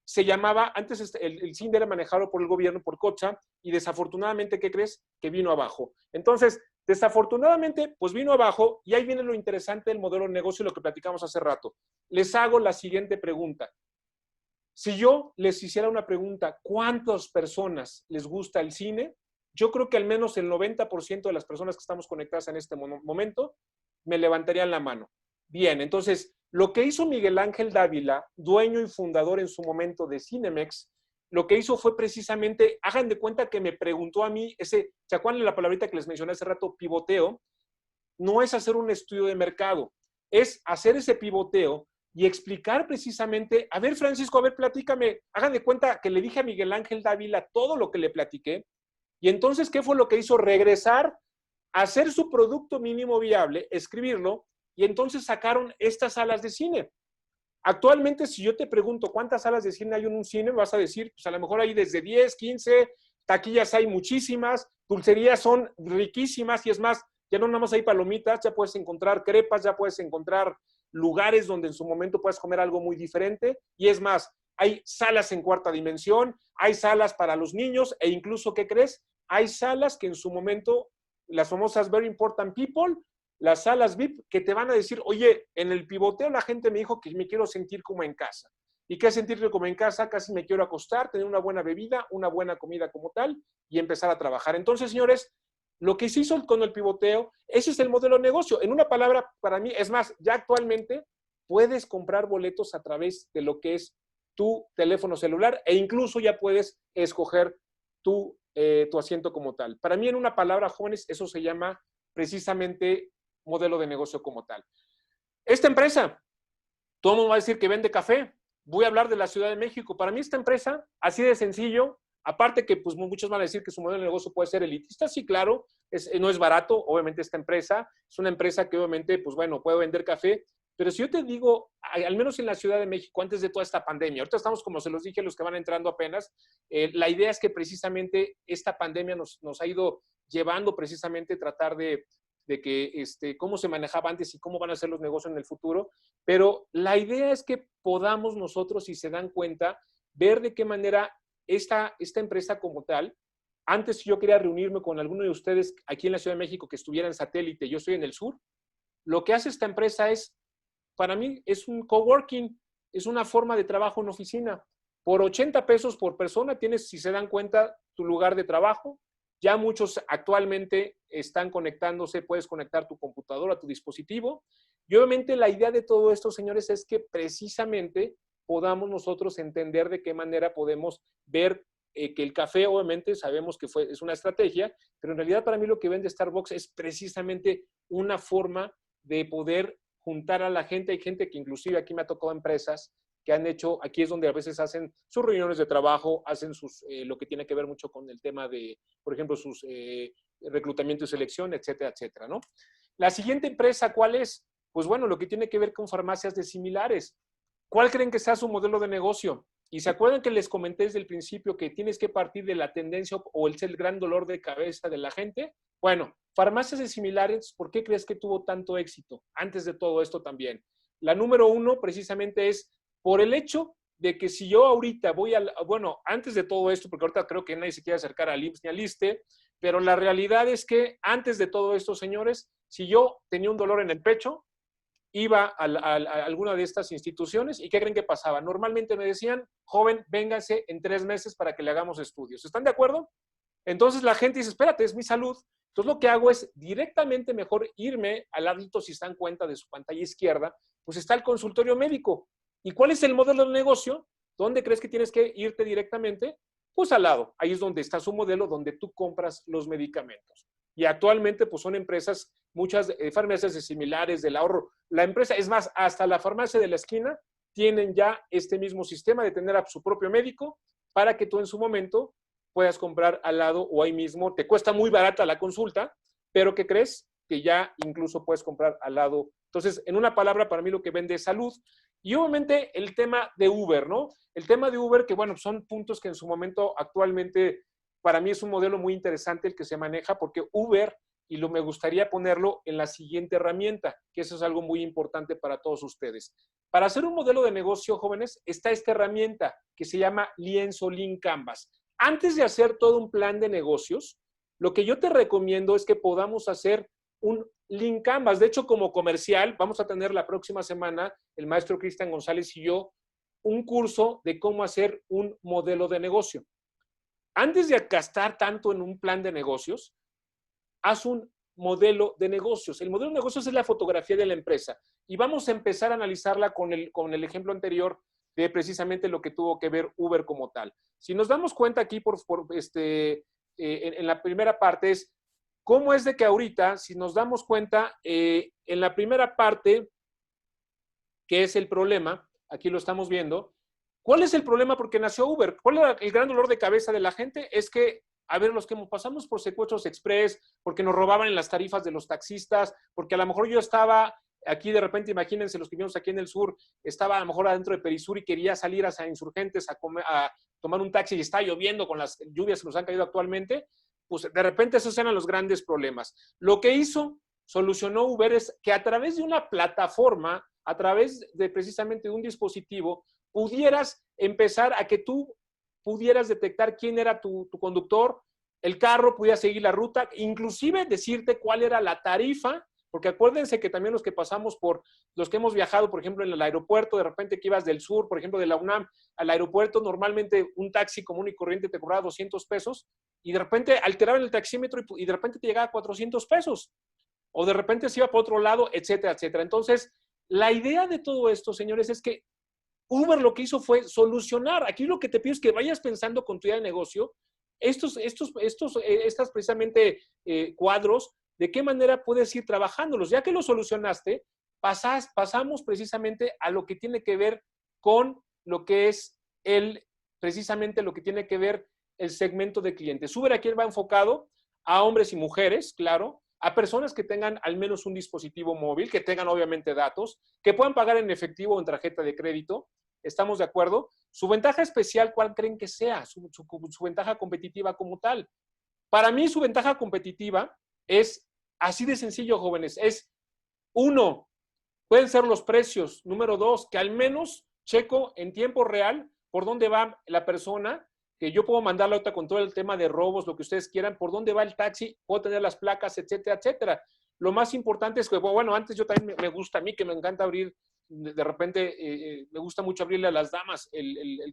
Speaker 5: se llamaba, antes el cine era manejado por el gobierno, por COTSA, y desafortunadamente, ¿qué crees? Que vino abajo. Entonces, desafortunadamente, pues vino abajo, y ahí viene lo interesante del modelo de negocio y lo que platicamos hace rato. Les hago la siguiente pregunta. Si yo les hiciera una pregunta, ¿cuántas personas les gusta el cine? Yo creo que al menos el 90% de las personas que estamos conectadas en este momento me levantarían la mano. Bien, entonces, lo que hizo Miguel Ángel Dávila, dueño y fundador en su momento de Cinemex, lo que hizo fue precisamente, hagan de cuenta que me preguntó a mí, ¿se acuerdan de la palabrita que les mencioné hace rato, pivoteo? No es hacer un estudio de mercado, es hacer ese pivoteo y explicar precisamente, a ver, Francisco, a ver, platícame, hagan de cuenta que le dije a Miguel Ángel Dávila todo lo que le platiqué. Y entonces, ¿qué fue lo que hizo? Regresar a hacer su producto mínimo viable, escribirlo, y entonces sacaron estas salas de cine. Actualmente, si yo te pregunto cuántas salas de cine hay en un cine, vas a decir, pues a lo mejor hay desde 10, 15, taquillas hay muchísimas, dulcerías son riquísimas, y es más, ya no nada más hay palomitas, ya puedes encontrar crepas, ya puedes encontrar lugares donde en su momento puedes comer algo muy diferente, y es más, hay salas en cuarta dimensión, hay salas para los niños e incluso, ¿qué crees? Hay salas que en su momento, las famosas Very Important People, las salas VIP, que te van a decir, oye, en el pivoteo la gente me dijo que me quiero sentir como en casa. ¿Y qué es sentirme como en casa? Casi me quiero acostar, tener una buena bebida, una buena comida como tal y empezar a trabajar. Entonces, señores, lo que se hizo con el pivoteo, ese es el modelo de negocio. En una palabra, para mí, es más, ya actualmente puedes comprar boletos a través de lo que es tu teléfono celular e incluso ya puedes escoger tu asiento como tal. Para mí, en una palabra, jóvenes, eso se llama precisamente modelo de negocio como tal. Esta empresa, todo el mundo va a decir que vende café. Voy a hablar de la Ciudad de México. Para mí esta empresa, así de sencillo, aparte que pues muchos van a decir que su modelo de negocio puede ser elitista, sí, claro, no es barato, obviamente esta empresa es una empresa que obviamente, pues bueno, puede vender café, Pero si yo te digo, al menos en la Ciudad de México, antes de toda esta pandemia, ahorita estamos, como se los dije a los que van entrando apenas, la idea es que precisamente esta pandemia nos ha ido llevando precisamente a tratar de que cómo se manejaba antes y cómo van a ser los negocios en el futuro, pero la idea es que podamos nosotros, si se dan cuenta, ver de qué manera esta empresa como tal. Antes yo quería reunirme con alguno de ustedes aquí en la Ciudad de México que estuviera en satélite, yo estoy en el sur. Lo que hace esta empresa es, para mí, es un coworking, es una forma de trabajo en oficina. Por 80 pesos por persona tienes, si se dan cuenta, tu lugar de trabajo. Ya muchos actualmente están conectándose, puedes conectar tu computadora a tu dispositivo. Y obviamente la idea de todo esto, señores, es que precisamente podamos nosotros entender de qué manera podemos ver que el café, obviamente, sabemos que es una estrategia, pero en realidad para mí lo que vende Starbucks es precisamente una forma de poder juntar a la gente. Hay gente que inclusive aquí me ha tocado empresas que han hecho, aquí es donde a veces hacen sus reuniones de trabajo, hacen lo que tiene que ver mucho con el tema de, por ejemplo, sus reclutamiento y selección, etcétera, etcétera, ¿no? La siguiente empresa, ¿cuál es? Pues bueno, lo que tiene que ver con farmacias de similares. ¿Cuál creen que sea su modelo de negocio? Y se acuerdan que les comenté desde el principio que tienes que partir de la tendencia o el gran dolor de cabeza de la gente. Bueno, farmacias de similares, ¿por qué crees que tuvo tanto éxito? Antes de todo esto también. La número 1 precisamente es por el hecho de que si yo ahorita bueno, antes de todo esto, porque ahorita creo que nadie se quiere acercar al IMSS ni al ISSSTE, pero la realidad es que antes de todo esto, señores, si yo tenía un dolor en el pecho, iba a alguna de estas instituciones y ¿qué creen que pasaba? Normalmente me decían, joven, vénganse en 3 meses para que le hagamos estudios. ¿Están de acuerdo? Entonces la gente dice, espérate, es mi salud. Entonces lo que hago es directamente mejor irme al ladito, si se dan cuenta de su pantalla izquierda, pues está el consultorio médico. ¿Y cuál es el modelo de negocio? ¿Dónde crees que tienes que irte directamente? Pues al lado. Ahí es donde está su modelo, donde tú compras los medicamentos. Y actualmente pues son empresas, muchas farmacias similares del ahorro. La empresa, es más, hasta la farmacia de la esquina tienen ya este mismo sistema de tener a su propio médico para que tú en su momento puedas comprar al lado o ahí mismo. Te cuesta muy barata la consulta, pero ¿qué crees? Que ya incluso puedes comprar al lado. Entonces, en una palabra, para mí lo que vende es salud. Y obviamente el tema de Uber, ¿no? El tema de Uber, que bueno, son puntos que en su momento actualmente para mí es un modelo muy interesante el que se maneja, porque Uber, y me gustaría ponerlo en la siguiente herramienta, que eso es algo muy importante para todos ustedes. Para hacer un modelo de negocio, jóvenes, está esta herramienta que se llama Lienzo Lean Canvas. Antes de hacer todo un plan de negocios, lo que yo te recomiendo es que podamos hacer un Lean Canvas. De hecho, como comercial, vamos a tener la próxima semana, el maestro Cristian González y yo, un curso de cómo hacer un modelo de negocio. Antes de gastar tanto en un plan de negocios, haz un modelo de negocios. El modelo de negocios es la fotografía de la empresa y vamos a empezar a analizarla con el ejemplo anterior de precisamente lo que tuvo que ver Uber como tal. Si nos damos cuenta aquí en la primera parte es cómo es de que ahorita, si nos damos cuenta, en la primera parte, que es el problema, aquí lo estamos viendo. ¿Cuál es el problema? Porque nació Uber. ¿Cuál era el gran dolor de cabeza de la gente? Es que, a ver, los que pasamos por secuestros express, porque nos robaban en las tarifas de los taxistas, porque a lo mejor yo estaba aquí de repente, imagínense los que vivimos aquí en el sur, estaba a lo mejor adentro de Perisur y quería salir hacia Insurgentes a tomar un taxi y está lloviendo con las lluvias que nos han caído actualmente, pues de repente esos eran los grandes problemas. Lo que solucionó Uber es que a través de una plataforma, a través de precisamente de un dispositivo, pudieras empezar a que tú pudieras detectar quién era tu conductor, el carro pudiera seguir la ruta, inclusive decirte cuál era la tarifa, porque acuérdense que también los que pasamos por, los que hemos viajado, por ejemplo, en el aeropuerto, de repente que ibas del sur, por ejemplo, de la UNAM al aeropuerto, normalmente un taxi común y corriente te cobraba 200 pesos y de repente alteraban el taxímetro y de repente te llegaba a 400 pesos. O de repente se iba para otro lado, etcétera, etcétera. Entonces, la idea de todo esto, señores, es que Uber lo que hizo fue solucionar. Aquí lo que te pido es que vayas pensando con tu idea de negocio, estos precisamente cuadros, de qué manera puedes ir trabajándolos. Ya que lo solucionaste, pasamos precisamente a lo que tiene que ver con lo que es precisamente lo que tiene que ver el segmento de clientes. Uber aquí va enfocado a hombres y mujeres, claro, a personas que tengan al menos un dispositivo móvil, que tengan obviamente datos, que puedan pagar en efectivo o en tarjeta de crédito. ¿Estamos de acuerdo? Su ventaja especial, ¿cuál creen que sea? Su ventaja competitiva como tal. Para mí, su ventaja competitiva es así de sencillo, jóvenes. Es, uno, pueden ser los precios. Número dos, que al menos checo en tiempo real por dónde va la persona, que yo puedo mandar la otra con todo el tema de robos, lo que ustedes quieran, por dónde va el taxi, puedo tener las placas, etcétera, etcétera. Lo más importante es que, bueno, antes yo también me gusta, a mí que me encanta abrir, de repente me gusta mucho abrirle a las damas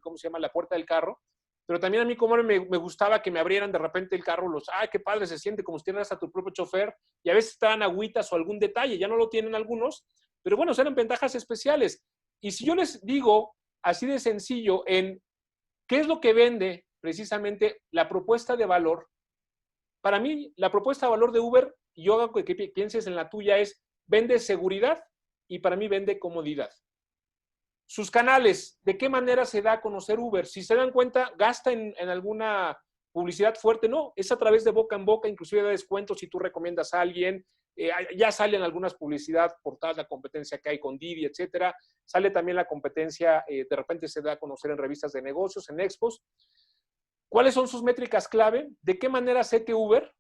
Speaker 5: ¿cómo se llama? La puerta del carro, pero también a mí como me gustaba que me abrieran de repente el carro, qué padre se siente, como si tienes a tu propio chofer, y a veces te dan agüitas o algún detalle, ya no lo tienen algunos, pero bueno, eran ventajas especiales. Y si yo les digo así de sencillo en ¿qué es lo que vende precisamente la propuesta de valor? Para mí, la propuesta de valor de Uber, y yo hago que pienses en la tuya, es vende seguridad y para mí vende comodidad. Sus canales, ¿de qué manera se da a conocer Uber? Si se dan cuenta, gasta en alguna publicidad fuerte, no, es a través de boca en boca, inclusive da descuentos si tú recomiendas a alguien, ya salen algunas publicidad por toda la competencia que hay con Didi, etcétera. Sale también la competencia, de repente se da a conocer en revistas de negocios, en expos. ¿Cuáles son sus métricas clave? ¿De qué manera sé que Uber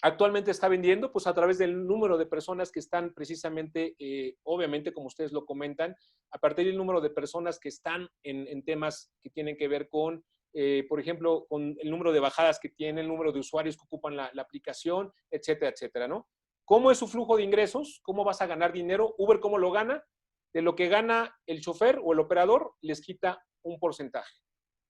Speaker 5: actualmente está vendiendo? Pues a través del número de personas que están precisamente, obviamente, como ustedes lo comentan, a partir del número de personas que están en temas que tienen que ver con, por ejemplo, con el número de bajadas que tiene, el número de usuarios que ocupan la aplicación, etcétera, etcétera, ¿no? ¿Cómo es su flujo de ingresos? ¿Cómo vas a ganar dinero? Uber, ¿cómo lo gana? De lo que gana el chofer o el operador, les quita un porcentaje.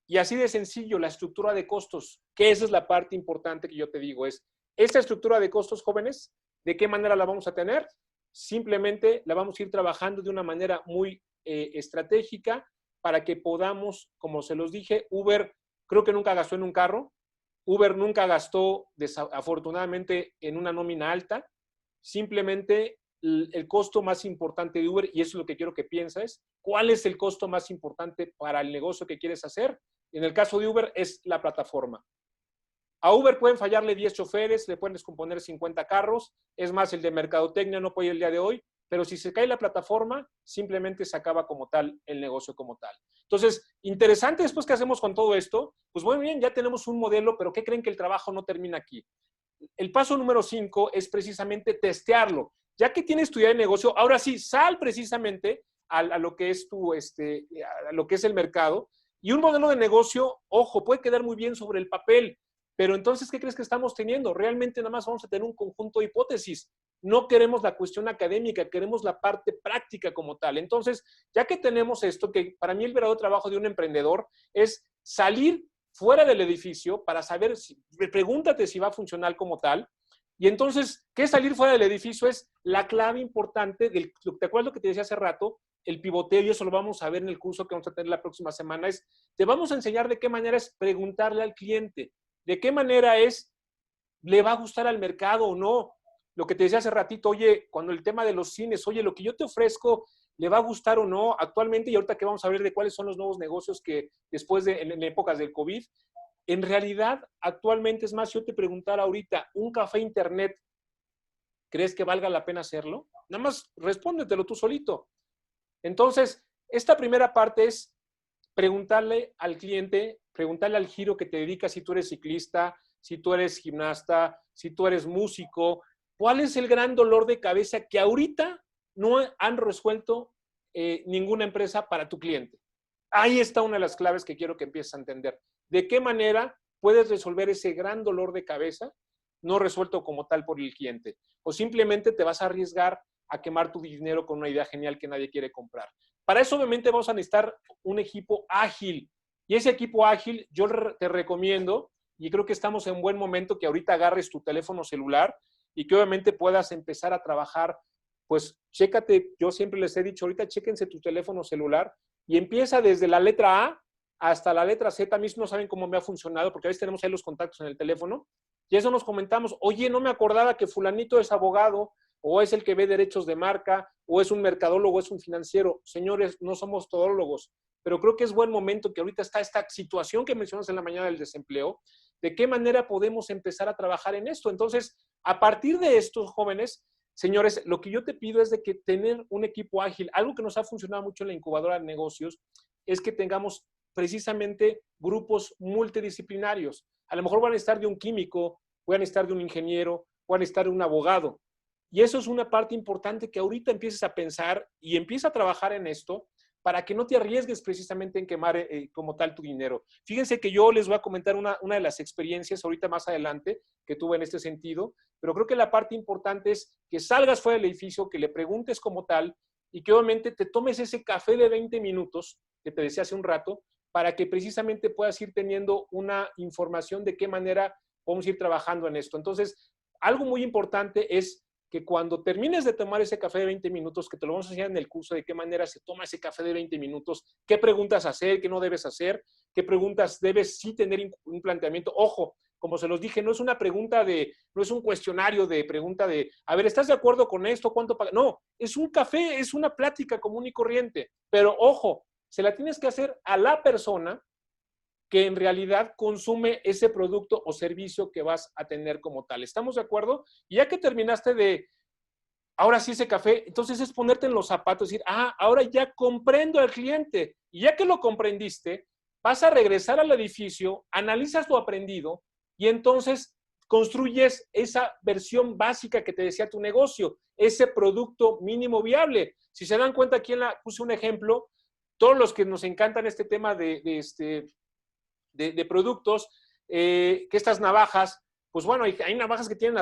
Speaker 5: Y así de sencillo, la estructura de costos, que esa es la parte importante que yo te digo, es esta estructura de costos, jóvenes, ¿de qué manera la vamos a tener? Simplemente la vamos a ir trabajando de una manera muy estratégica para que podamos, como se los dije, Uber creo que nunca gastó en un carro, Uber nunca gastó, afortunadamente, en una nómina alta. Simplemente el costo más importante de Uber, y eso es lo que quiero que pienses, ¿cuál es el costo más importante para el negocio que quieres hacer? En el caso de Uber es la plataforma. A Uber pueden fallarle 10 choferes, le pueden descomponer 50 carros, es más, el de mercadotecnia no puede ir el día de hoy, pero si se cae la plataforma, simplemente se acaba como tal el negocio como tal. Entonces, interesante después que hacemos con todo esto, pues muy bien, ya tenemos un modelo, pero ¿qué creen que el trabajo no termina aquí? El paso número 5 es precisamente testearlo. Ya que tienes tu idea de negocio, ahora sí, sal precisamente a lo que es a lo que es el mercado. Y un modelo de negocio, ojo, puede quedar muy bien sobre el papel, pero entonces, ¿qué crees que estamos teniendo? Realmente nada más vamos a tener un conjunto de hipótesis. No queremos la cuestión académica, queremos la parte práctica como tal. Entonces, ya que tenemos esto, que para mí el verdadero trabajo de un emprendedor es salir fuera del edificio para saber, pregúntate si va a funcionar como tal. Y entonces, ¿qué es salir fuera del edificio? Es la clave importante ¿te acuerdas lo que te decía hace rato? El pivoteo, y eso lo vamos a ver en el curso que vamos a tener la próxima semana, te vamos a enseñar de qué manera es preguntarle al cliente, de qué manera le va a gustar al mercado o no. Lo que te decía hace ratito, oye, cuando el tema de los cines, oye, lo que yo te ofrezco, ¿le va a gustar o no? Actualmente, y ahorita que vamos a ver de cuáles son los nuevos negocios que después en épocas del COVID, en realidad, actualmente, es más, si yo te preguntara ahorita, un café internet, ¿crees que valga la pena hacerlo? Nada más respóndetelo tú solito. Entonces, esta primera parte es preguntarle al cliente, preguntarle al giro que te dedicas, si tú eres ciclista, si tú eres gimnasta, si tú eres músico, ¿cuál es el gran dolor de cabeza que ahorita no han resuelto ninguna empresa para tu cliente? Ahí está una de las claves que quiero que empieces a entender. ¿De qué manera puedes resolver ese gran dolor de cabeza no resuelto como tal por el cliente? O simplemente te vas a arriesgar a quemar tu dinero con una idea genial que nadie quiere comprar. Para eso, obviamente, vamos a necesitar un equipo ágil. Y ese equipo ágil, yo te recomiendo, y creo que estamos en un buen momento, que ahorita agarres tu teléfono celular y que obviamente puedas empezar a trabajar. Pues chécate, yo siempre les he dicho, ahorita chéquense tu teléfono celular y empieza desde la letra A hasta la letra Z. A mí no saben cómo me ha funcionado, porque a veces tenemos ahí los contactos en el teléfono, y eso nos comentamos, oye, no me acordaba que fulanito es abogado, o es el que ve derechos de marca, o es un mercadólogo, o es un financiero. Señores, no somos todólogos. pero creo que es buen momento que ahorita está esta situación que mencionas en la mañana del desempleo, de qué manera podemos empezar a trabajar en esto. Entonces, a partir de estos jóvenes, señores, lo que yo te pido es de que tener un equipo ágil, algo que nos ha funcionado mucho en la incubadora de negocios, es que tengamos precisamente grupos multidisciplinarios. A lo mejor van a estar de un químico, van a estar de un ingeniero, van a estar de un abogado. Y eso es una parte importante que ahorita empieces a pensar y empieza a trabajar en esto para que no te arriesgues precisamente en quemar como tal tu dinero. Fíjense que yo les voy a comentar una de las experiencias ahorita más adelante que tuve en este sentido, pero creo que la parte importante es que salgas fuera del edificio, que le preguntes como tal y que obviamente te tomes ese café de 20 minutos que te decía hace un rato para que precisamente puedas ir teniendo una información de qué manera podemos ir trabajando en esto. Entonces, algo muy importante es que cuando termines de tomar ese café de 20 minutos, que te lo vamos a enseñar en el curso de qué manera se toma ese café de 20 minutos, qué preguntas hacer, qué no debes hacer, qué preguntas debes sí tener un planteamiento. Ojo, como se los dije, no es una pregunta no es un cuestionario de pregunta de, a ver, ¿estás de acuerdo con esto? ¿Cuánto pagas? No, es un café, es una plática común y corriente. Pero ojo, se la tienes que hacer a la persona que en realidad consume ese producto o servicio que vas a tener como tal. ¿Estamos de acuerdo? Y ya que terminaste de, ahora sí ese café, entonces es ponerte en los zapatos y decir, ahora ya comprendo al cliente. Y ya que lo comprendiste, vas a regresar al edificio, analizas lo aprendido y entonces construyes esa versión básica que te decía tu negocio, ese producto mínimo viable. Si se dan cuenta, aquí puse un ejemplo, todos los que nos encantan este tema de productos, que estas navajas, pues bueno, hay navajas que tienen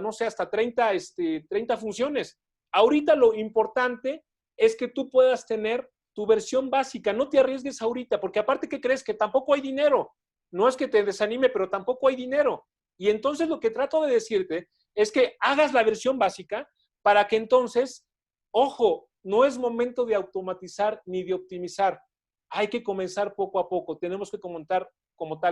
Speaker 5: no sé, hasta 30 funciones. Ahorita lo importante es que tú puedas tener tu versión básica, no te arriesgues ahorita, porque aparte, ¿qué crees? Que tampoco hay dinero. No es que te desanime, pero tampoco hay dinero. Y entonces lo que trato de decirte es que hagas la versión básica para que entonces, ojo, no es momento de automatizar ni de optimizar. Hay que comenzar poco a poco, tenemos que montar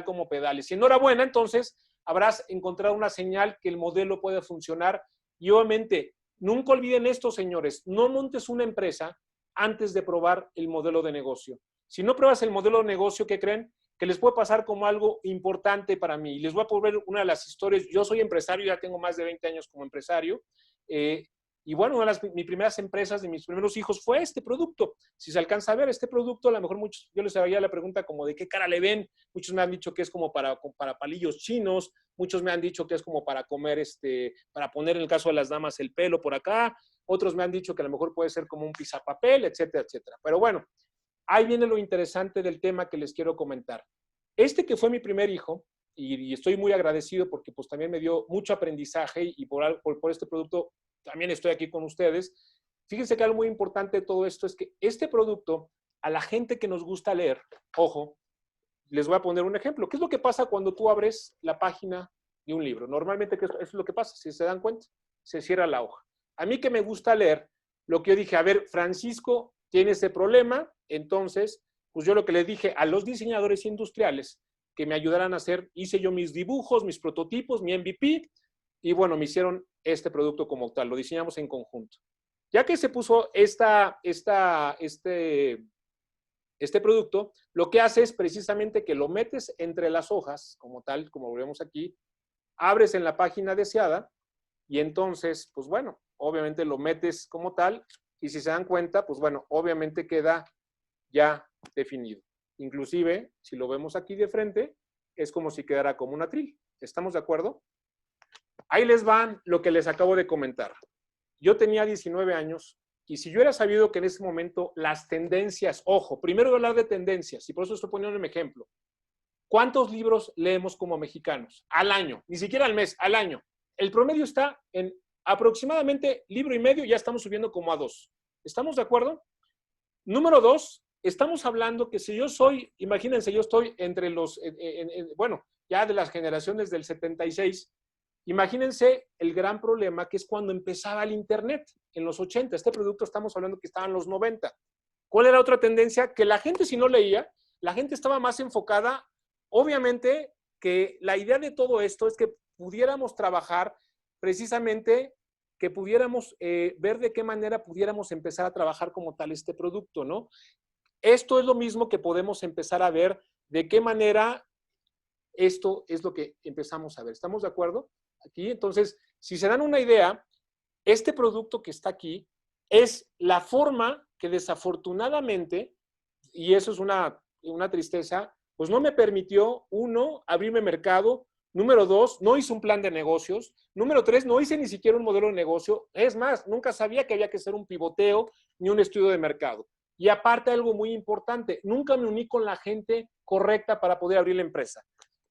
Speaker 5: como pedales. Y enhorabuena, entonces habrás encontrado una señal que el modelo puede funcionar. Y obviamente, nunca olviden esto, señores, no montes una empresa antes de probar el modelo de negocio. Si no pruebas el modelo de negocio, ¿qué creen? Que les puede pasar como algo importante para mí. Les voy a poner una de las historias. Yo soy empresario, ya tengo más de 20 años como empresario. Y bueno, una de mis primeras empresas, de mis primeros hijos, fue este producto. Si se alcanza a ver este producto, a lo mejor muchos, yo les haría la pregunta como de qué cara le ven. Muchos me han dicho que es como para palillos chinos. Muchos me han dicho que es como para comer, para poner en el caso de las damas el pelo por acá. Otros me han dicho que a lo mejor puede ser como un pisapapel, etcétera, etcétera. Pero bueno, ahí viene lo interesante del tema que les quiero comentar. Este que fue mi primer hijo, y estoy muy agradecido porque pues también me dio mucho aprendizaje y por este producto también estoy aquí con ustedes. Fíjense que algo muy importante de todo esto es que este producto, a la gente que nos gusta leer, ojo, les voy a poner un ejemplo. ¿Qué es lo que pasa cuando tú abres la página de un libro? Normalmente, eso es lo que pasa, si se dan cuenta, se cierra la hoja. A mí que me gusta leer, lo que yo dije, a ver, Francisco tiene ese problema, entonces, pues yo lo que les dije a los diseñadores industriales que me ayudaran a hacer, hice yo mis dibujos, mis prototipos, mi MVP, y bueno, me hicieron este producto como tal, lo diseñamos en conjunto. Ya que se puso este producto, lo que hace es precisamente que lo metes entre las hojas, como tal, como lo vemos aquí, abres en la página deseada, y entonces, pues bueno, obviamente lo metes como tal, y si se dan cuenta, pues bueno, obviamente queda ya definido. Inclusive, si lo vemos aquí de frente, es como si quedara como un atril. ¿Estamos de acuerdo? Ahí les van lo que les acabo de comentar. Yo tenía 19 años y si yo hubiera sabido que en ese momento las tendencias, ojo, primero voy a hablar de tendencias y por eso estoy poniendo un ejemplo. ¿Cuántos libros leemos como mexicanos? Al año, ni siquiera al mes, al año. El promedio está en aproximadamente libro y medio, ya estamos subiendo como a 2. ¿Estamos de acuerdo? Número 2, estamos hablando que si yo soy, imagínense, yo estoy entre los, bueno, ya de las generaciones del 76, imagínense el gran problema que es cuando empezaba el Internet, en los 80. Este producto estamos hablando que estaba en los 90. ¿Cuál era otra tendencia? Que la gente, si no leía, la gente estaba más enfocada. Obviamente que la idea de todo esto es que pudiéramos trabajar precisamente, que pudiéramos ver de qué manera pudiéramos empezar a trabajar como tal este producto, ¿no? Esto es lo mismo que podemos empezar a ver de qué manera esto es lo que empezamos a ver. ¿Estamos de acuerdo? Aquí, entonces, si se dan una idea, este producto que está aquí es la forma que desafortunadamente, y eso es una tristeza, pues no me permitió, uno, abrirme mercado, número dos, no hice un plan de negocios, número tres, no hice ni siquiera un modelo de negocio, es más, nunca sabía que había que hacer un pivoteo ni un estudio de mercado. Y aparte, algo muy importante, nunca me uní con la gente correcta para poder abrir la empresa.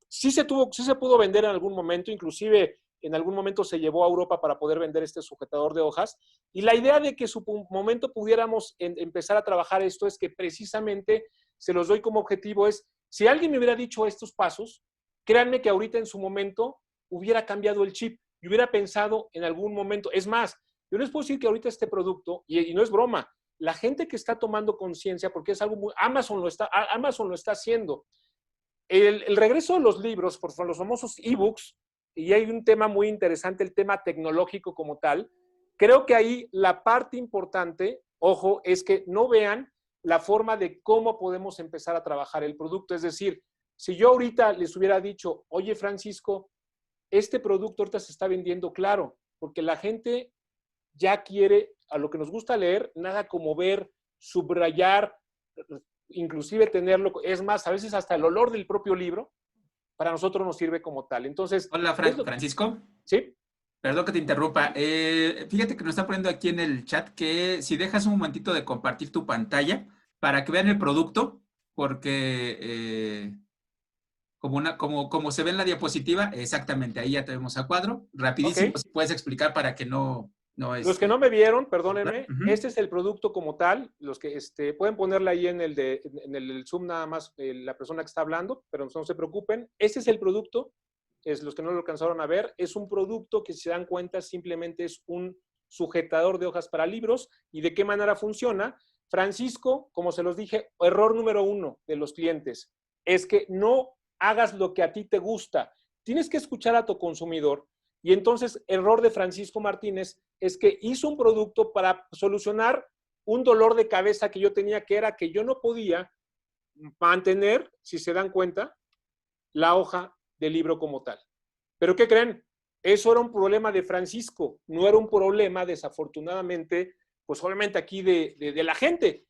Speaker 5: Sí se pudo vender en algún momento, inclusive en algún momento se llevó a Europa para poder vender este sujetador de hojas. Y la idea de que en su momento pudiéramos empezar a trabajar esto es que precisamente, se los doy como objetivo, es, si alguien me hubiera dicho estos pasos, créanme que ahorita en su momento hubiera cambiado el chip y hubiera pensado en algún momento. Es más, yo les puedo decir que ahorita este producto, y no es broma, la gente que está tomando conciencia, porque es algo muy, Amazon lo está haciendo. El regreso de los libros, por los famosos ebooks, y hay un tema muy interesante, el tema tecnológico como tal, creo que ahí la parte importante, ojo, es que no vean la forma de cómo podemos empezar a trabajar el producto. Es decir, si yo ahorita les hubiera dicho, oye Francisco, este producto ahorita se está vendiendo, claro, porque la gente ya quiere, a lo que nos gusta leer, nada como ver, subrayar, inclusive tenerlo, es más, a veces hasta el olor del propio libro, para nosotros nos sirve como tal. Entonces,
Speaker 1: Hola, Francisco.
Speaker 5: ¿sí?
Speaker 1: Perdón que te interrumpa. Fíjate que nos está poniendo aquí en el chat que si dejas un momentito de compartir tu pantalla para que vean el producto, porque como se ve en la diapositiva, exactamente, ahí ya tenemos a cuadro. Rapidísimo,
Speaker 5: Okay.
Speaker 1: si puedes explicar para que no
Speaker 5: Los que no me vieron, perdónenme,
Speaker 1: Uh-huh.
Speaker 5: este es el producto como tal. Los que pueden ponerle ahí en el Zoom nada más la persona que está hablando, pero no se preocupen. Este es el producto. Los que no lo alcanzaron a ver, es un producto que, si se dan cuenta, simplemente es un sujetador de hojas para libros. ¿Y de qué manera funciona? Francisco, como se los dije, error número 1 de los clientes es que no hagas lo que a ti te gusta. Tienes que escuchar a tu consumidor. Y entonces, error de Francisco Martínez es que hizo un producto para solucionar un dolor de cabeza que yo tenía, que era que yo no podía mantener, si se dan cuenta, la hoja del libro como tal. ¿Pero qué creen? Eso era un problema de Francisco, no era un problema, desafortunadamente, pues obviamente aquí de la gente.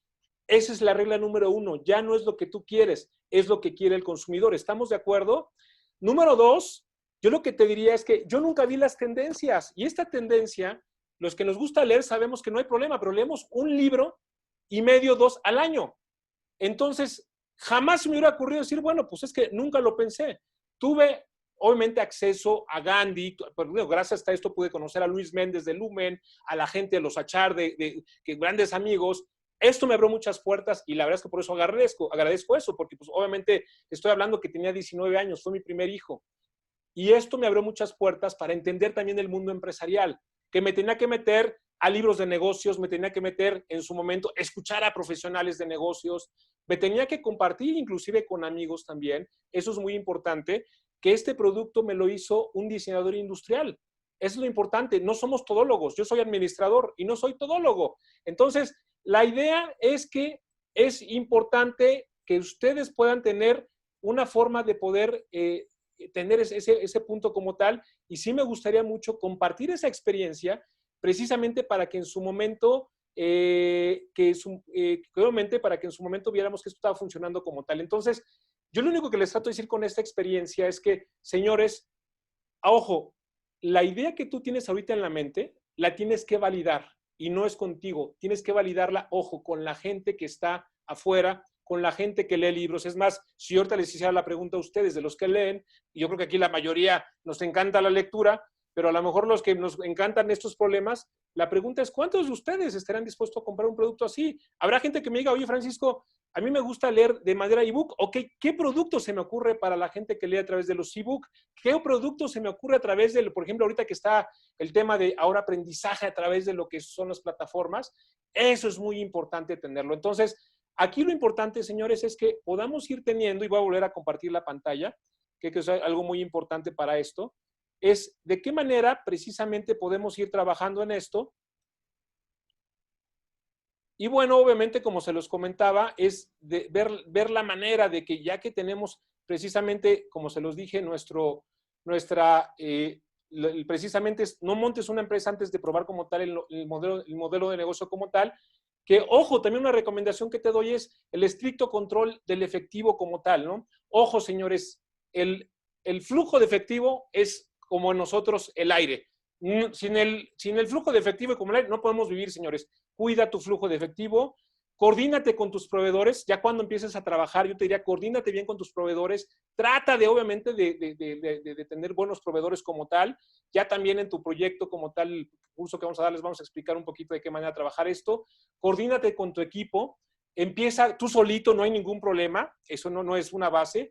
Speaker 5: Esa es la regla número 1, ya no es lo que tú quieres, es lo que quiere el consumidor. ¿Estamos de acuerdo? Número 2, yo lo que te diría es que yo nunca vi las tendencias, y esta tendencia, los que nos gusta leer sabemos que no hay problema, pero leemos un libro y medio, 2 al año. Entonces, jamás me hubiera ocurrido decir, bueno, pues es que nunca lo pensé. Tuve, obviamente, acceso a Gandhi, pero gracias a esto pude conocer a Luis Méndez de Lumen, a la gente de los Achar, que grandes amigos. Esto me abrió muchas puertas y la verdad es que por eso agradezco eso, porque pues obviamente estoy hablando que tenía 19 años, fue mi primer hijo. Y esto me abrió muchas puertas para entender también el mundo empresarial, que me tenía que meter a libros de negocios, me tenía que meter en su momento, escuchar a profesionales de negocios, me tenía que compartir inclusive con amigos también. Eso es muy importante, que este producto me lo hizo un diseñador industrial. Eso es lo importante, no somos todólogos, yo soy administrador y no soy todólogo. Entonces, la idea es que es importante que ustedes puedan tener una forma de poder tener ese punto como tal, y sí me gustaría mucho compartir esa experiencia precisamente para que en su momento obviamente para que en su momento viéramos que esto estaba funcionando como tal. Entonces, yo lo único que les trato de decir con esta experiencia es que, señores, ojo, la idea que tú tienes ahorita en la mente, la tienes que validar, y no es contigo, tienes que validarla, ojo, con la gente que está afuera, con la gente que lee libros. Es más, si ahorita les hiciera la pregunta a ustedes, de los que leen, y yo creo que aquí la mayoría nos encanta la lectura, pero a lo mejor los que nos encantan estos problemas, la pregunta es, ¿cuántos de ustedes estarán dispuestos a comprar un producto así? Habrá gente que me diga, oye, Francisco, a mí me gusta leer de manera ebook. Ok, ¿qué producto se me ocurre para la gente que lee a través de los ebook? ¿Qué producto se me ocurre a través de, por ejemplo, ahorita que está el tema de ahora aprendizaje a través de lo que son las plataformas? Eso es muy importante tenerlo. Entonces, aquí lo importante, señores, es que podamos ir teniendo, y voy a volver a compartir la pantalla, que es algo muy importante para esto, es de qué manera precisamente podemos ir trabajando en esto Y bueno, obviamente, como se los comentaba, es de ver la manera de que ya que tenemos precisamente, como se los dije, precisamente no montes una empresa antes de probar como tal el modelo de negocio como tal, que, ojo, también una recomendación que te doy es el estricto control del efectivo como tal, ¿no? Ojo, señores, el flujo de efectivo es como nosotros el aire. Sin el flujo de efectivo y como el aire no podemos vivir, señores. Cuida tu flujo de efectivo, coordínate con tus proveedores, ya cuando empieces a trabajar, yo te diría, coordínate bien con tus proveedores, trata de, obviamente, de tener buenos proveedores como tal, ya también en tu proyecto como tal, el curso que vamos a dar, les vamos a explicar un poquito de qué manera trabajar esto, coordínate con tu equipo, empieza tú solito, no hay ningún problema, eso no es una base.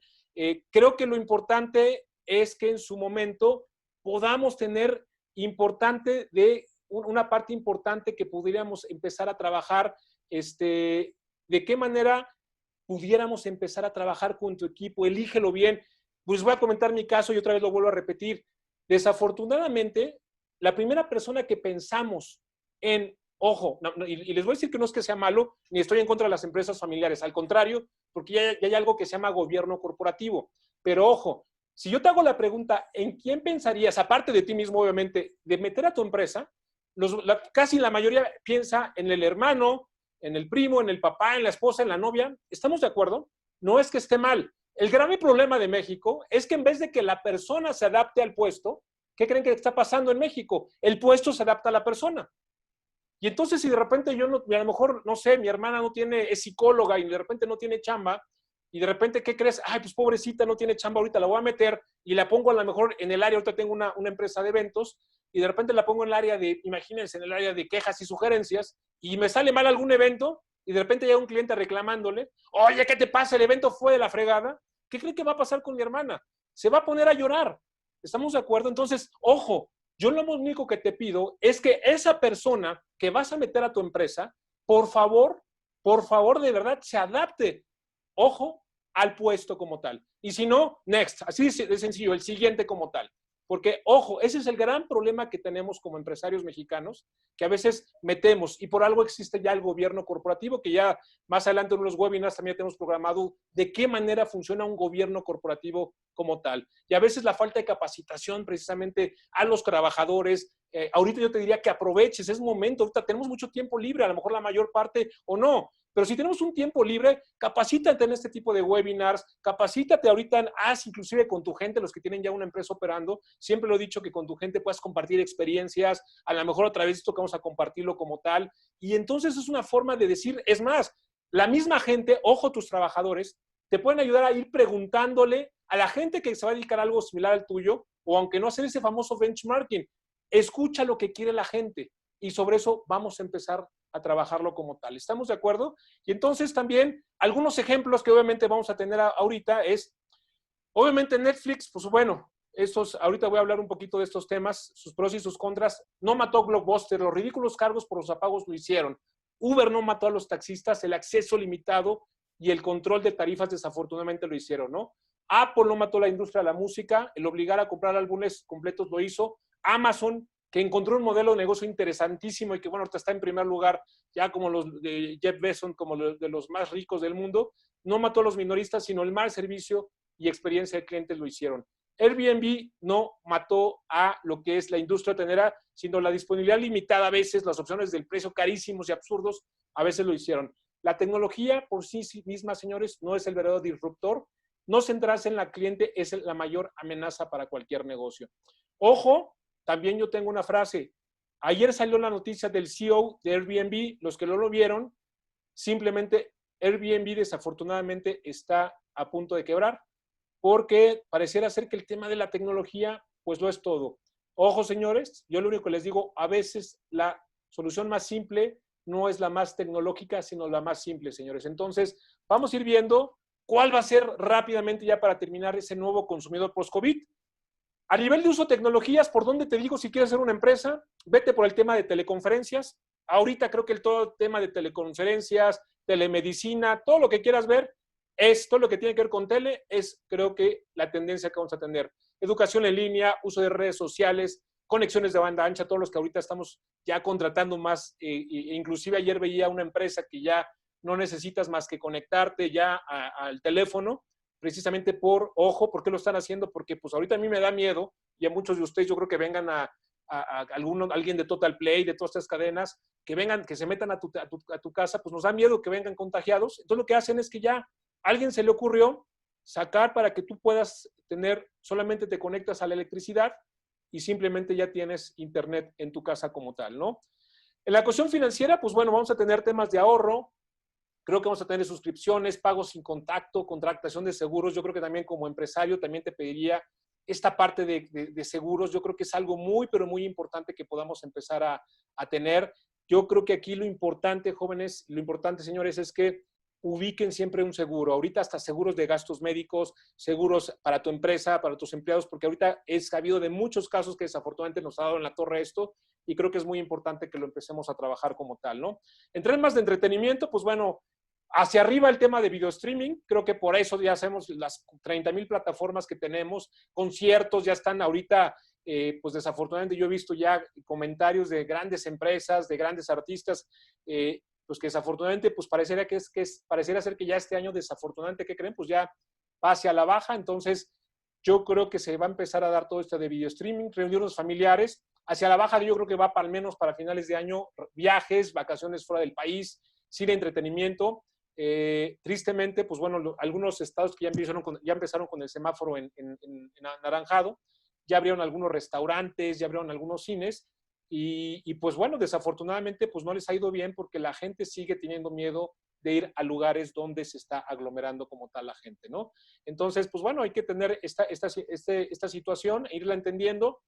Speaker 5: Creo que lo importante es que en su momento podamos tener una parte importante que pudiéramos empezar a trabajar, de qué manera pudiéramos empezar a trabajar con tu equipo, elígelo bien. Pues voy a comentar mi caso y otra vez lo vuelvo a repetir. Desafortunadamente, la primera persona que pensamos en, ojo, y les voy a decir que no es que sea malo, ni estoy en contra de las empresas familiares, al contrario, porque ya hay algo que se llama gobierno corporativo. Pero ojo, si yo te hago la pregunta, ¿en quién pensarías, aparte de ti mismo, obviamente, de meter a tu empresa? Casi la mayoría piensa en el hermano, en el primo, en el papá, en la esposa, en la novia. ¿Estamos de acuerdo? No es que esté mal. El grave problema de México es que en vez de que la persona se adapte al puesto, ¿qué creen que está pasando en México? El puesto se adapta a la persona. Y entonces, si de repente a lo mejor, no sé, mi hermana es psicóloga y de repente no tiene chamba, y de repente, ¿qué crees? Ay, pues pobrecita, no tiene chamba ahorita, la voy a meter y la pongo a lo mejor en el área, ahorita tengo una empresa de eventos, y de repente la pongo en el área imagínense, en el área de quejas y sugerencias, y me sale mal algún evento, y de repente llega un cliente reclamándole, oye, ¿qué te pasa? El evento fue de la fregada. ¿Qué creen que va a pasar con mi hermana? Se va a poner a llorar. ¿Estamos de acuerdo? Entonces, ojo, yo lo único que te pido es que esa persona que vas a meter a tu empresa, por favor, de verdad, se adapte, ojo, al puesto como tal. Y si no, next, así de sencillo, el siguiente como tal. Porque, ojo, ese es el gran problema que tenemos como empresarios mexicanos, que a veces metemos, y por algo existe ya el gobierno corporativo, que ya más adelante en unos webinars también tenemos programado de qué manera funciona un gobierno corporativo como tal. Y a veces la falta de capacitación precisamente a los trabajadores. Ahorita yo te diría que aproveches, es momento, ahorita tenemos mucho tiempo libre, a lo mejor la mayor parte o no, pero si tenemos un tiempo libre, capacítate en este tipo de webinars, capacítate ahorita, haz inclusive con tu gente, los que tienen ya una empresa operando. Siempre lo he dicho que con tu gente puedas compartir experiencias, a lo mejor otra vez esto que vamos a compartirlo como tal. Y entonces es una forma de decir, es más, la misma gente, ojo, tus trabajadores, te pueden ayudar a ir preguntándole a la gente que se va a dedicar a algo similar al tuyo, o aunque no hacer ese famoso benchmarking, escucha lo que quiere la gente y sobre eso vamos a empezar a trabajarlo como tal. ¿Estamos de acuerdo? Y entonces también algunos ejemplos que obviamente vamos a tener ahorita es, obviamente Netflix, pues bueno, ahorita voy a hablar un poquito de estos temas, sus pros y sus contras. No mató Blockbuster, los ridículos cargos por los apagos lo hicieron. Uber no mató a los taxistas, el acceso limitado y el control de tarifas desafortunadamente lo hicieron, ¿no? Apple no mató la industria de la música, el obligar a comprar álbumes completos lo hizo. Amazon, que encontró un modelo de negocio interesantísimo y que, bueno, ahorita está en primer lugar, ya como los de Jeff Bezos, como de los más ricos del mundo, no mató a los minoristas, sino el mal servicio y experiencia de clientes lo hicieron. Airbnb no mató a lo que es la industria hotelera, sino la disponibilidad limitada a veces, las opciones del precio carísimos y absurdos, a veces lo hicieron. La tecnología por sí misma, señores, no es el verdadero disruptor. No centrarse en la cliente es la mayor amenaza para cualquier negocio. Ojo, también yo tengo una frase. Ayer salió la noticia del CEO de Airbnb. Los que no lo vieron, simplemente Airbnb desafortunadamente está a punto de quebrar porque pareciera ser que el tema de la tecnología pues lo es todo. Ojo, señores, yo lo único que les digo, a veces la solución más simple no es la más tecnológica, sino la más simple, señores. Entonces, vamos a ir viendo cuál va a ser rápidamente ya para terminar ese nuevo consumidor post-COVID. A nivel de uso de tecnologías, ¿por dónde te digo si quieres hacer una empresa? Vete por el tema de teleconferencias. Ahorita creo que todo el tema de teleconferencias, telemedicina, todo lo que quieras ver, todo lo que tiene que ver con tele, es creo que la tendencia que vamos a tener. Educación en línea, uso de redes sociales, conexiones de banda ancha, todos los que ahorita estamos ya contratando más, inclusive ayer veía una empresa que ya no necesitas más que conectarte ya al teléfono, precisamente ojo, ¿por qué lo están haciendo? Porque pues ahorita a mí me da miedo, y a muchos de ustedes yo creo que vengan a alguien de Total Play, de todas estas cadenas, que vengan, que se metan a tu casa, pues nos da miedo que vengan contagiados. Entonces lo que hacen es que ya a alguien se le ocurrió sacar para que tú puedas tener, solamente te conectas a la electricidad y simplemente ya tienes internet en tu casa como tal, ¿no? En la cuestión financiera, pues bueno, vamos a tener temas de ahorro, creo que vamos a tener suscripciones, pagos sin contacto, contratación de seguros. Yo creo que también como empresario también te pediría esta parte de seguros. Yo creo que es algo muy, pero muy importante que podamos empezar a tener. Yo creo que aquí lo importante, jóvenes, lo importante, señores, es que ubiquen siempre un seguro. Ahorita hasta seguros de gastos médicos, seguros para tu empresa, para tus empleados, porque ahorita es sabido de muchos casos que desafortunadamente nos ha dado en la torre esto, y creo que es muy importante que lo empecemos a trabajar como tal, ¿no? En temas de entretenimiento, pues bueno, hacia arriba el tema de video streaming, creo que por eso ya hacemos las 30,000 plataformas que tenemos, conciertos ya están ahorita, pues desafortunadamente yo he visto ya comentarios de grandes empresas, de grandes artistas, pues que desafortunadamente pues pareciera pareciera ser que ya este año desafortunadamente, ¿qué creen? Pues ya va hacia la baja. Entonces yo creo que se va a empezar a dar todo esto de video streaming, reuniones familiares, hacia la baja yo creo que va al menos para finales de año, viajes, vacaciones fuera del país, cine, entretenimiento. Tristemente, pues bueno, algunos estados que ya empezaron con el semáforo en anaranjado, ya abrieron algunos restaurantes, ya abrieron algunos cines, y pues bueno, desafortunadamente pues no les ha ido bien porque la gente sigue teniendo miedo de ir a lugares donde se está aglomerando como tal la gente, ¿no? Entonces, pues bueno, hay que tener esta situación e irla entendiendo.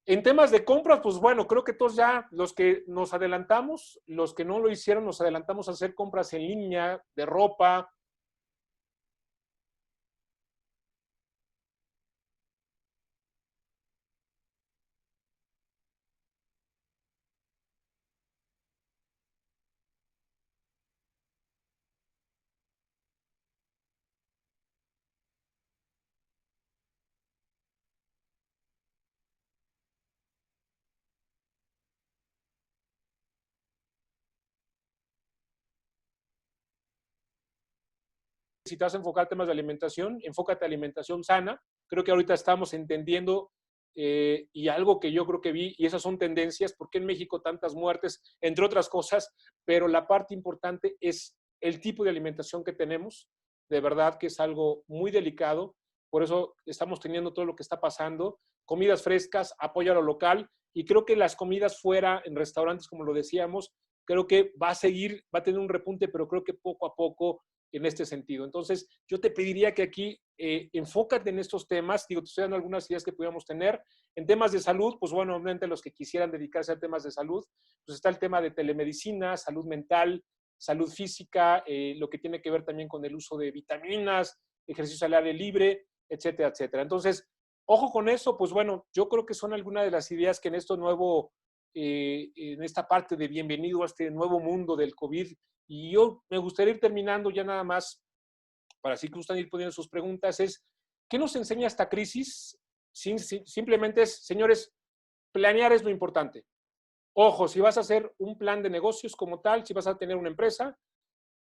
Speaker 5: En temas de compras, pues bueno, creo que todos ya, los que nos adelantamos, los que no lo hicieron, nos adelantamos a hacer compras en línea, de ropa. Si te vas a enfocar en temas de alimentación, enfócate en alimentación sana. Creo que ahorita estamos entendiendo y algo que yo creo que vi, y esas son tendencias, ¿por qué en México tantas muertes? Entre otras cosas, pero la parte importante es el tipo de alimentación que tenemos. De verdad que es algo muy delicado, por eso estamos teniendo todo lo que está pasando. Comidas frescas, apoyo a lo local, y creo que las comidas fuera, en restaurantes, como lo decíamos, creo que va a tener un repunte, pero creo que poco a poco en este sentido. Entonces, yo te pediría que aquí enfócate en estos temas. Digo, te estoy dando algunas ideas que pudiéramos tener. En temas de salud, pues bueno, obviamente los que quisieran dedicarse a temas de salud, pues está el tema de telemedicina, salud mental, salud física, lo que tiene que ver también con el uso de vitaminas, ejercicio al aire libre, etcétera, etcétera. Entonces, ojo con eso, pues bueno, yo creo que son algunas de las ideas que en esto nuevo, en esta parte de bienvenido a este nuevo mundo del COVID. Y yo me gustaría ir terminando ya nada más, para así que gustan ir poniendo sus preguntas, es, ¿qué nos enseña esta crisis? Simplemente es, señores, planear es lo importante. Ojo, si vas a hacer un plan de negocios como tal, si vas a tener una empresa,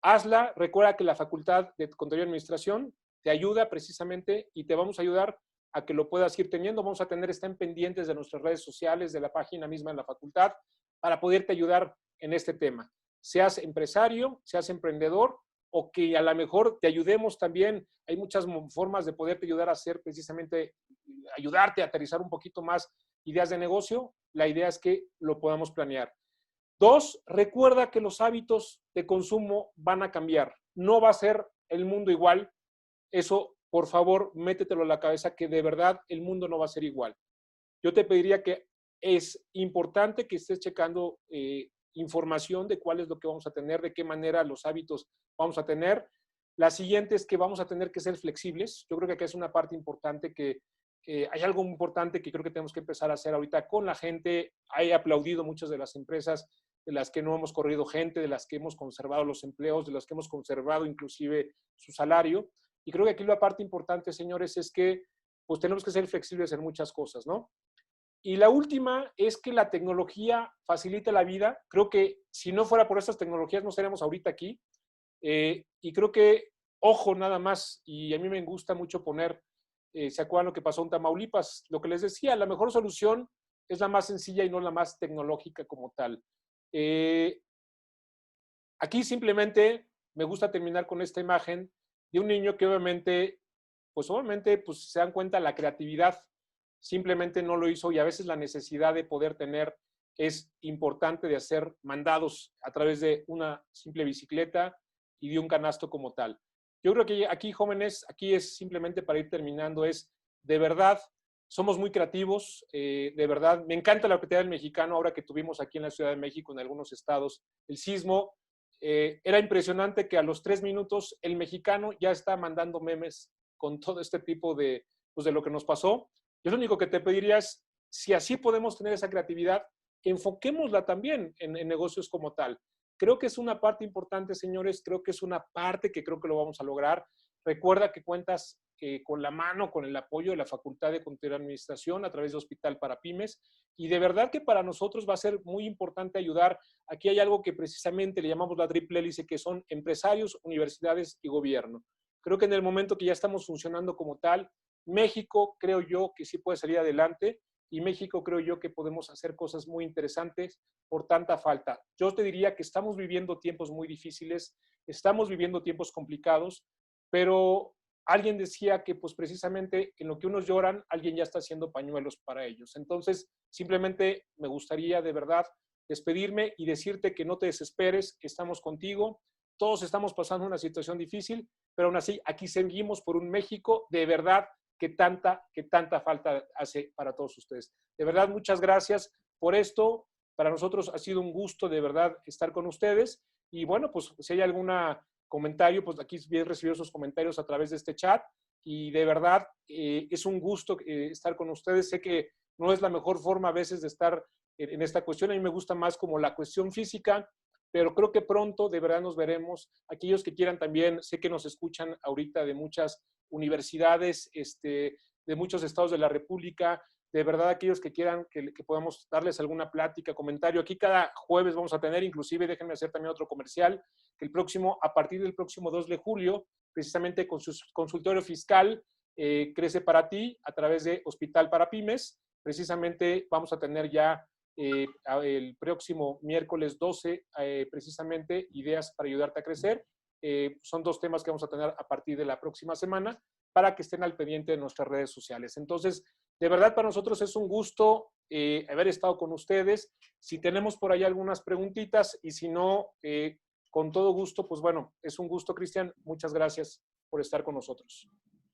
Speaker 5: hazla. Recuerda que la Facultad de Contaduría y Administración te ayuda precisamente y te vamos a ayudar a que lo puedas ir teniendo. Vamos a tener, estén pendientes de nuestras redes sociales, de la página misma en la facultad, para poderte ayudar en este tema. Seas empresario, seas emprendedor, o que a lo mejor te ayudemos también. Hay muchas formas de poderte ayudar a hacer precisamente, ayudarte a aterrizar un poquito más ideas de negocio. La idea es que lo podamos planear. 2, recuerda que los hábitos de consumo van a cambiar. No va a ser el mundo igual. Eso, por favor, métetelo a la cabeza, que de verdad el mundo no va a ser igual. Yo te pediría que es importante que estés checando información de cuál es lo que vamos a tener, de qué manera los hábitos vamos a tener. La siguiente es que vamos a tener que ser flexibles. Yo creo que acá es una parte importante que hay algo importante que creo que tenemos que empezar a hacer ahorita con la gente. He aplaudido muchas de las empresas de las que no hemos corrido gente, de las que hemos conservado los empleos, de las que hemos conservado inclusive su salario. Y creo que aquí la parte importante, señores, es que pues tenemos que ser flexibles en muchas cosas, ¿no? Y la última es que la tecnología facilita la vida. Creo que si no fuera por estas tecnologías no estaríamos ahorita aquí. Y creo que, ojo nada más, y a mí me gusta mucho poner, ¿se acuerdan lo que pasó en Tamaulipas? Lo que les decía, la mejor solución es la más sencilla y no la más tecnológica como tal. Aquí simplemente me gusta terminar con esta imagen de un niño que obviamente pues se dan cuenta la creatividad simplemente no lo hizo y a veces la necesidad de poder tener es importante de hacer mandados a través de una simple bicicleta y de un canasto como tal. Yo creo que aquí, jóvenes, aquí es simplemente para ir terminando, es de verdad, somos muy creativos, de verdad, me encanta la creatividad del mexicano ahora que tuvimos aquí en la Ciudad de México, en algunos estados, el sismo, era impresionante que a los 3 minutos el mexicano ya está mandando memes con todo este tipo de, pues de lo que nos pasó. Yo lo único que te pediría es, si así podemos tener esa creatividad, enfoquémosla también en negocios como tal. Creo que es una parte importante, señores, creo que es una parte que creo que lo vamos a lograr. Recuerda que cuentas con la mano, con el apoyo de la Facultad de Contaduría y Administración a través de Hospital para Pymes, y de verdad que para nosotros va a ser muy importante ayudar. Aquí hay algo que precisamente le llamamos la triple hélice, que son empresarios, universidades y gobierno. Creo que en el momento que ya estamos funcionando como tal, México creo yo que sí puede salir adelante y México creo yo que podemos hacer cosas muy interesantes por tanta falta. Yo te diría que estamos viviendo tiempos muy difíciles, estamos viviendo tiempos complicados, pero alguien decía que pues precisamente en lo que unos lloran, alguien ya está haciendo pañuelos para ellos. Entonces, simplemente me gustaría de verdad despedirme y decirte que no te desesperes, que estamos contigo. Todos estamos pasando una situación difícil, pero aún así aquí seguimos por un México de verdad que tanta falta hace para todos ustedes. De verdad, muchas gracias por esto. Para nosotros ha sido un gusto de verdad estar con ustedes. Y bueno, pues si hay algún comentario, pues aquí bien recibido sus comentarios a través de este chat. Y de verdad es un gusto estar con ustedes. Sé que no es la mejor forma a veces de estar en esta cuestión. A mí me gusta más como la cuestión física, pero creo que pronto de verdad nos veremos. Aquellos que quieran también, sé que nos escuchan ahorita de muchas universidades, de muchos estados de la República, de verdad aquellos que quieran que podamos darles alguna plática, comentario. Aquí cada jueves vamos a tener, inclusive déjenme hacer también otro comercial, que a partir del próximo 2 de julio, precisamente con su consultorio fiscal, Crece para Ti, a través de Hospital para Pymes, precisamente vamos a tener ya el próximo miércoles 12, precisamente, ideas para ayudarte a crecer. Son 2 temas que vamos a tener a partir de la próxima semana para que estén al pendiente de nuestras redes sociales. Entonces, de verdad para nosotros es un gusto haber estado con ustedes. Si tenemos por ahí algunas preguntitas y si no, con todo gusto, pues bueno, es un gusto, Cristian. Muchas gracias por estar con nosotros.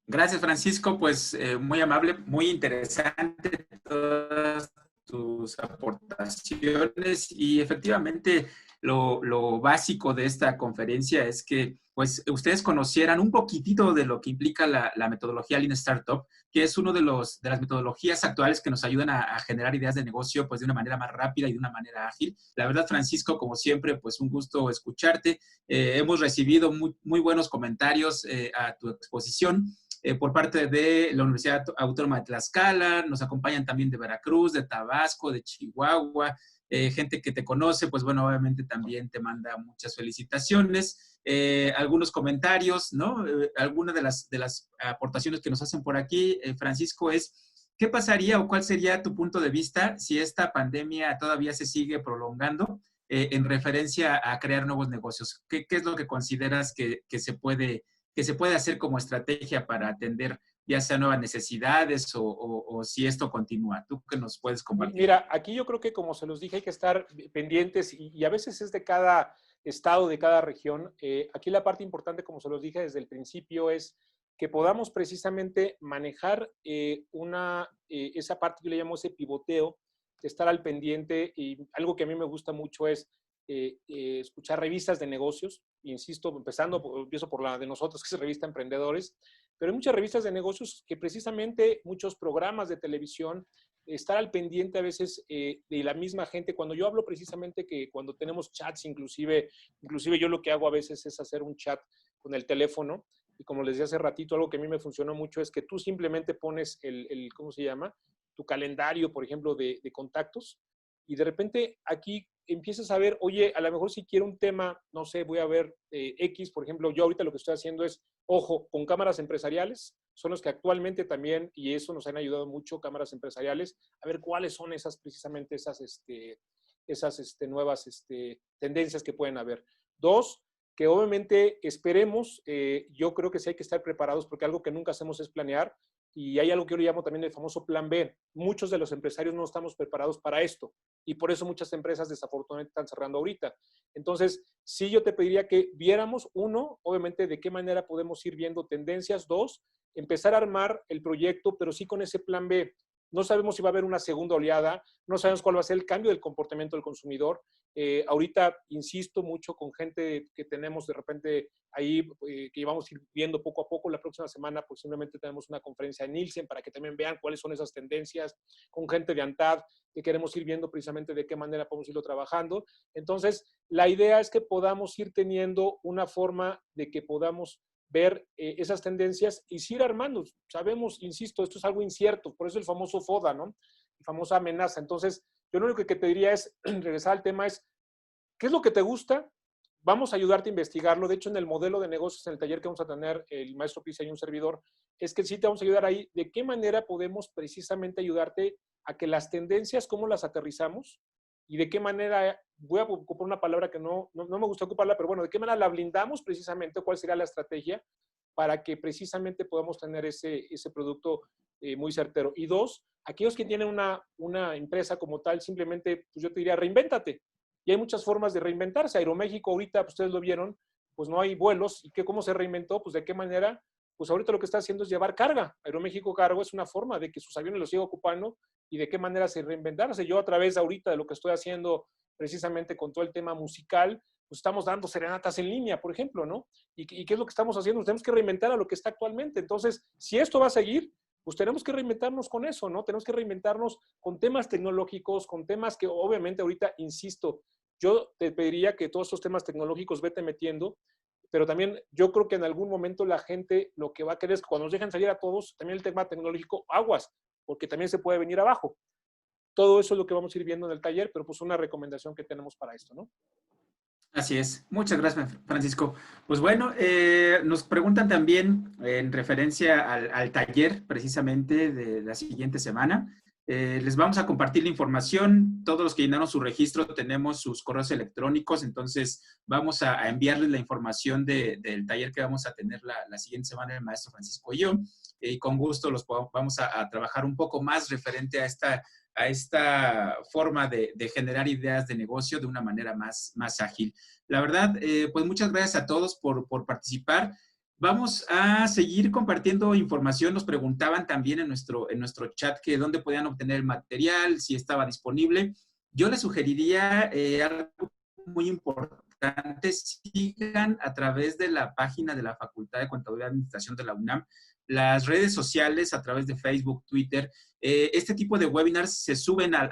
Speaker 1: Gracias, Francisco. Pues muy amable, muy interesante todas tus aportaciones y efectivamente lo básico de esta conferencia es que pues ustedes conocieran un poquitito de lo que implica la metodología Lean Startup, que es uno de las metodologías actuales que nos ayudan a generar ideas de negocio pues de una manera más rápida y de una manera ágil. La verdad, Francisco, como siempre, pues un gusto escucharte. Hemos recibido muy buenos comentarios a tu exposición. Por parte de la Universidad Autónoma de Tlaxcala, nos acompañan también de Veracruz, de Tabasco, de Chihuahua, gente que te conoce, pues bueno, obviamente también te manda muchas felicitaciones, algunos comentarios, ¿no? Alguna de las aportaciones que nos hacen por aquí, Francisco, es ¿qué pasaría o cuál sería tu punto de vista si esta pandemia todavía se sigue prolongando en referencia a crear nuevos negocios? ¿Qué es lo que consideras que se puede hacer como estrategia para atender ya sea nuevas necesidades o si esto continúa? ¿Tú qué nos puedes compartir?
Speaker 5: Mira, aquí yo creo que como se los dije hay que estar pendientes y a veces es de cada estado, de cada región. Aquí la parte importante, como se los dije desde el principio, es que podamos precisamente manejar esa parte que yo le llamo ese pivoteo, de estar al pendiente, y algo que a mí me gusta mucho es escuchar revistas de negocios, insisto, empiezo por la de nosotros, que es Revista Emprendedores, pero hay muchas revistas de negocios que precisamente muchos programas de televisión, estar al pendiente a veces de la misma gente. Cuando yo hablo precisamente que cuando tenemos chats, inclusive yo lo que hago a veces es hacer un chat con el teléfono, y como les decía hace ratito, algo que a mí me funcionó mucho es que tú simplemente pones ¿cómo se llama? tu calendario, por ejemplo, de contactos, y de repente aquí empiezas a ver, oye, a lo mejor si quiero un tema, no sé, voy a ver X, por ejemplo, yo ahorita lo que estoy haciendo es, ojo, con cámaras empresariales, son los que actualmente también, y eso nos han ayudado mucho, cámaras empresariales, a ver cuáles son esas, precisamente esas nuevas tendencias que pueden haber. Dos, que obviamente esperemos, yo creo que sí hay que estar preparados, porque algo que nunca hacemos es planear, y hay algo que yo le llamo también el famoso plan B. Muchos de los empresarios no estamos preparados para esto, y por eso muchas empresas desafortunadamente están cerrando ahorita. Entonces, sí yo te pediría que viéramos, uno, obviamente, de qué manera podemos ir viendo tendencias. Dos, empezar a armar el proyecto, pero sí con ese plan B. No sabemos si va a haber una segunda oleada, no sabemos cuál va a ser el cambio del comportamiento del consumidor. Ahorita insisto mucho con gente que tenemos de repente ahí, que vamos a ir viendo poco a poco. La próxima semana posiblemente tenemos una conferencia en Nielsen para que también vean cuáles son esas tendencias, con gente de ANTAD, que queremos ir viendo precisamente de qué manera podemos irlo trabajando. Entonces, la idea es que podamos ir teniendo una forma de que podamos ver esas tendencias y ir armando. Sabemos, insisto, esto es algo incierto, por eso el famoso FODA, ¿no? La famosa amenaza. Entonces, yo lo único que te diría es, regresar al tema es, ¿qué es lo que te gusta? Vamos a ayudarte a investigarlo. De hecho, en el modelo de negocios, en el taller que vamos a tener, el maestro Pisa y un servidor, es que sí te vamos a ayudar ahí. ¿De qué manera podemos precisamente ayudarte a que las tendencias, cómo las aterrizamos? Y de qué manera, voy a ocupar una palabra que no me gusta ocuparla, pero bueno, de qué manera la blindamos precisamente, cuál sería la estrategia para que precisamente podamos tener ese producto muy certero. Y dos, aquellos que tienen una empresa como tal, simplemente, pues yo te diría, reinvéntate. Y hay muchas formas de reinventarse. Aeroméxico ahorita, pues ustedes lo vieron, pues no hay vuelos. ¿Y cómo se reinventó? Pues de qué manera. Pues ahorita lo que está haciendo es llevar carga. Aeroméxico Cargo es una forma de que sus aviones los siga ocupando y de qué manera se reinventarse. Yo a través ahorita de lo que estoy haciendo precisamente con todo el tema musical, pues estamos dando serenatas en línea, por ejemplo, ¿no? ¿Y qué es lo que estamos haciendo? Tenemos que reinventar a lo que está actualmente. Entonces, si esto va a seguir, pues tenemos que reinventarnos con eso, ¿no? Tenemos que reinventarnos con temas tecnológicos, con temas que obviamente ahorita, insisto, yo te pediría que todos estos temas tecnológicos vete metiendo, pero también yo creo que en algún momento la gente lo que va a querer es que cuando nos dejen salir a todos, también el tema tecnológico, aguas, porque también se puede venir abajo. Todo eso es lo que vamos a ir viendo en el taller, pero pues una recomendación que tenemos para esto, ¿no?
Speaker 1: Así es. Muchas gracias, Francisco. Pues bueno, nos preguntan también en referencia al taller precisamente de la siguiente semana. Les vamos a compartir la información. Todos los que llenaron su registro tenemos sus correos electrónicos, entonces vamos a enviarles la información del taller que vamos a tener la siguiente semana el maestro Francisco y yo. Y con gusto vamos a trabajar un poco más referente a esta forma de generar ideas de negocio de una manera más ágil. La verdad, pues muchas gracias a todos por participar. Vamos a seguir compartiendo información. Nos preguntaban también en nuestro chat que dónde podían obtener el material, si estaba disponible. Yo les sugeriría algo muy importante. Sigan a través de la página de la Facultad de Contaduría y Administración de la UNAM las redes sociales a través de Facebook, Twitter. Este tipo de webinars se suben a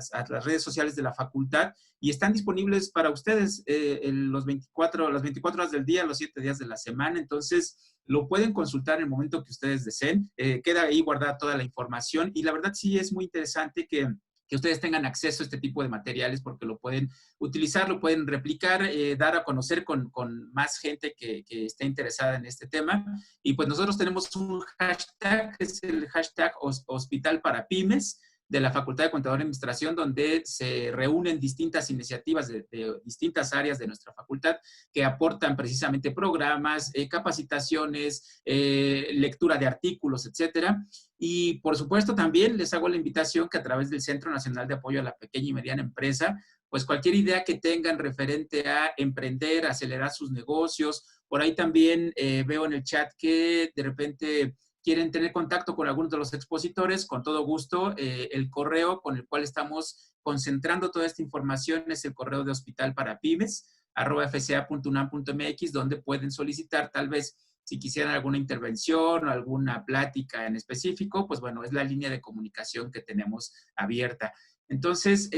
Speaker 1: las redes sociales de la facultad y están disponibles para ustedes las 24 horas del día, los 7 días de la semana. Entonces, lo pueden consultar en el momento que ustedes deseen. Queda ahí guardada toda la información y la verdad sí es muy interesante que ustedes tengan acceso a este tipo de materiales porque lo pueden utilizar, lo pueden replicar, dar a conocer con más gente que esté interesada en este tema. Y pues nosotros tenemos un hashtag, que es el hashtag Hospital para Pymes de la Facultad de Contaduría y Administración, donde se reúnen distintas iniciativas de distintas áreas de nuestra facultad que aportan precisamente programas, capacitaciones, lectura de artículos, etcétera. Y por supuesto también les hago la invitación que a través del Centro Nacional de Apoyo a la Pequeña y Mediana Empresa, pues cualquier idea que tengan referente a emprender, acelerar sus negocios, por ahí también veo en el chat que de repente quieren tener contacto con algunos de los expositores, con todo gusto. El correo con el cual estamos concentrando toda esta información es el correo de Hospital para Pymes, @fca.unam.mx, donde pueden solicitar tal vez si quisieran alguna intervención o alguna plática en específico, pues bueno, es la línea de comunicación que tenemos abierta. Entonces,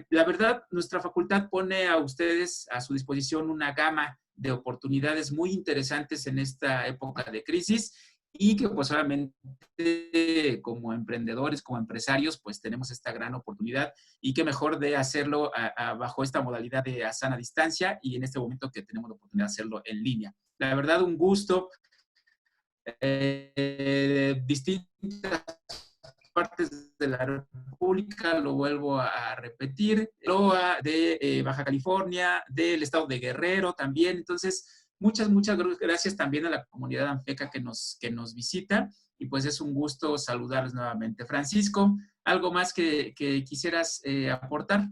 Speaker 1: la verdad, nuestra facultad pone a ustedes a su disposición una gama de oportunidades muy interesantes en esta época de crisis y que pues obviamente como emprendedores, como empresarios, pues tenemos esta gran oportunidad y qué mejor de hacerlo bajo esta modalidad de a sana distancia y en este momento que tenemos la oportunidad de hacerlo en línea. La verdad, un gusto. Distintas partes de la República, lo vuelvo a repetir, de Baja California, del estado de Guerrero también. Entonces, muchas gracias también a la comunidad ANFECA que nos visita y pues es un gusto saludarles nuevamente. Francisco, ¿algo más que quisieras aportar?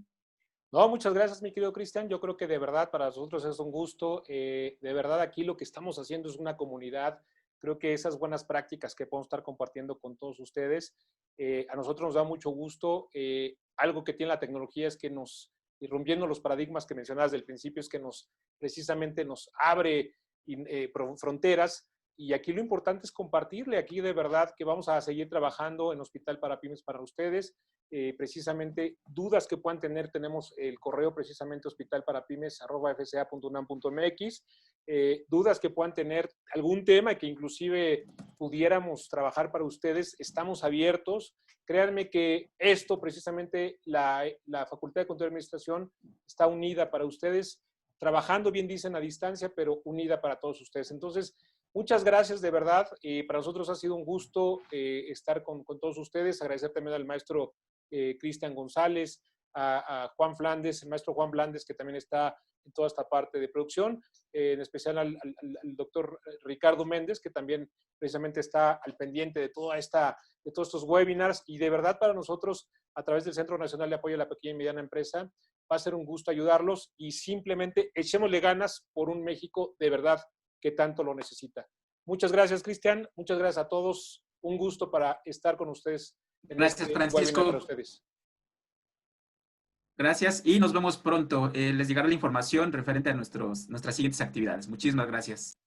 Speaker 5: No, muchas gracias, mi querido Cristian. Yo creo que de verdad para nosotros es un gusto. De verdad aquí lo que estamos haciendo es una comunidad. Creo que esas buenas prácticas que podemos estar compartiendo con todos ustedes, a nosotros nos da mucho gusto. Algo que tiene la tecnología es que y rompiendo los paradigmas que mencionabas del principio, es que precisamente nos abre fronteras. Y aquí lo importante es compartirle. Aquí de verdad que vamos a seguir trabajando en Hospital para Pymes para ustedes. Precisamente dudas que puedan tener, tenemos el correo precisamente hospitalparapymes@fca.unam.mx. Dudas que puedan tener, algún tema que inclusive pudiéramos trabajar para ustedes, estamos abiertos. Créanme que esto precisamente, la Facultad de Contaduría y Administración está unida para ustedes, trabajando, bien dicen, a distancia, pero unida para todos ustedes. Entonces, muchas gracias, de verdad. Para nosotros ha sido un gusto estar con todos ustedes. Agradecer también al maestro Cristian González, a Juan Flandes, el maestro Juan Flandes, que también está en toda esta parte de producción, en especial al doctor Ricardo Méndez, que también precisamente está al pendiente de todos estos webinars. Y de verdad para nosotros, a través del Centro Nacional de Apoyo a la Pequeña y Mediana Empresa, va a ser un gusto ayudarlos y simplemente echémosle ganas por un México de verdad que tanto lo necesita. Muchas gracias, Cristian. Muchas gracias a todos. Un gusto para estar con ustedes.
Speaker 1: Gracias, Francisco.
Speaker 5: Para ustedes.
Speaker 1: Gracias y nos vemos pronto. Les llegará la información referente a nuestras siguientes actividades. Muchísimas gracias.